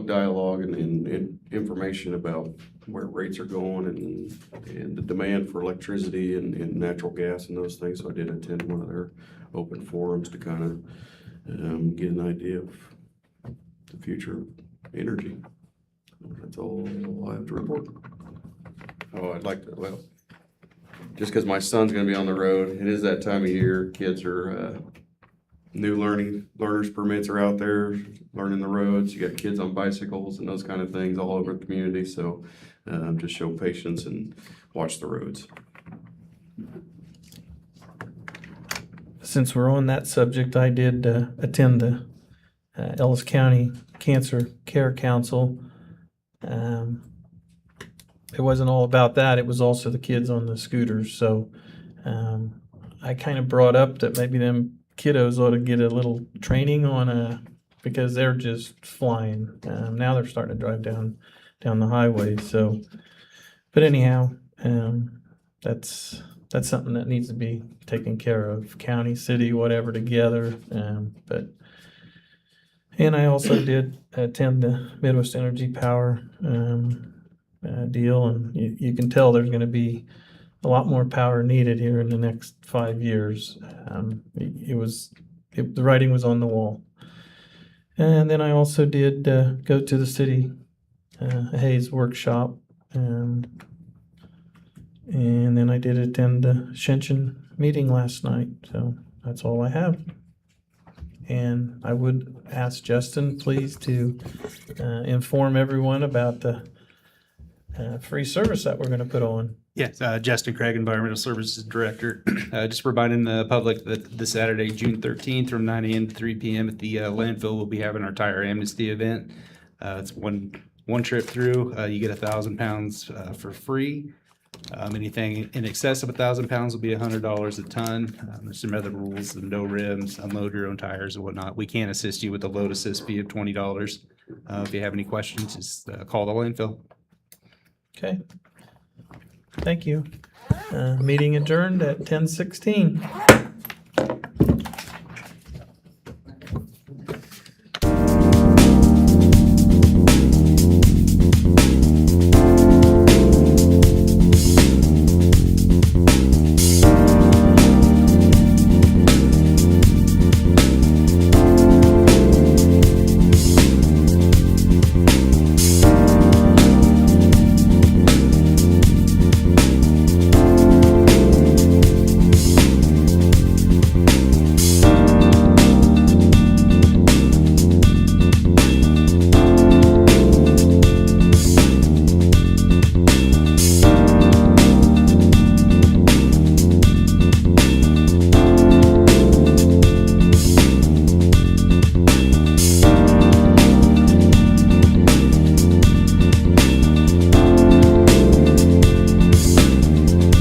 dialogue and information about where rates are going and the demand for electricity and natural gas and those things. So I did attend one of their open forums to kind of get an idea of the future of energy. That's all I have to report. Oh, I'd like to, well, just because my son's going to be on the road, it is that time of year. Kids are new learners permits are out there learning the roads. You got kids on bicycles and those kind of things all over the community. So just show patience and watch the roads. Since we're on that subject, I did attend the Ellis County Cancer Care Council. It wasn't all about that. It was also the kids on the scooters. So I kind of brought up that maybe them kiddos ought to get a little training on because they're just flying. Now they're starting to drive down the highway. So, but anyhow, that's something that needs to be taken care of, county, city, whatever, together. And I also did attend the Midwest Energy Power deal, and you can tell there's going to be a lot more power needed here in the next 5 years. The writing was on the wall. And then I also did go to the city Hayes workshop, and then I did attend the Shinshin meeting last night. So that's all I have. And I would ask Justin, please, to inform everyone about the free service that we're going to put on. Yes, Justin Craig, Environmental Services Director. Just reminding the public that this Saturday, June 13th, from 9 a.m. to 3 p.m. at the landfill, we'll be having our tire amnesty event. It's one trip through. You get 1,000 pounds for free. Anything in excess of 1,000 pounds will be $100 a ton. There's some other rules, no rims, unload your own tires and whatnot. We can assist you with a load assist fee of $20. If you have any questions, just call the landfill. Okay. Thank you. Meeting adjourned at 10:16.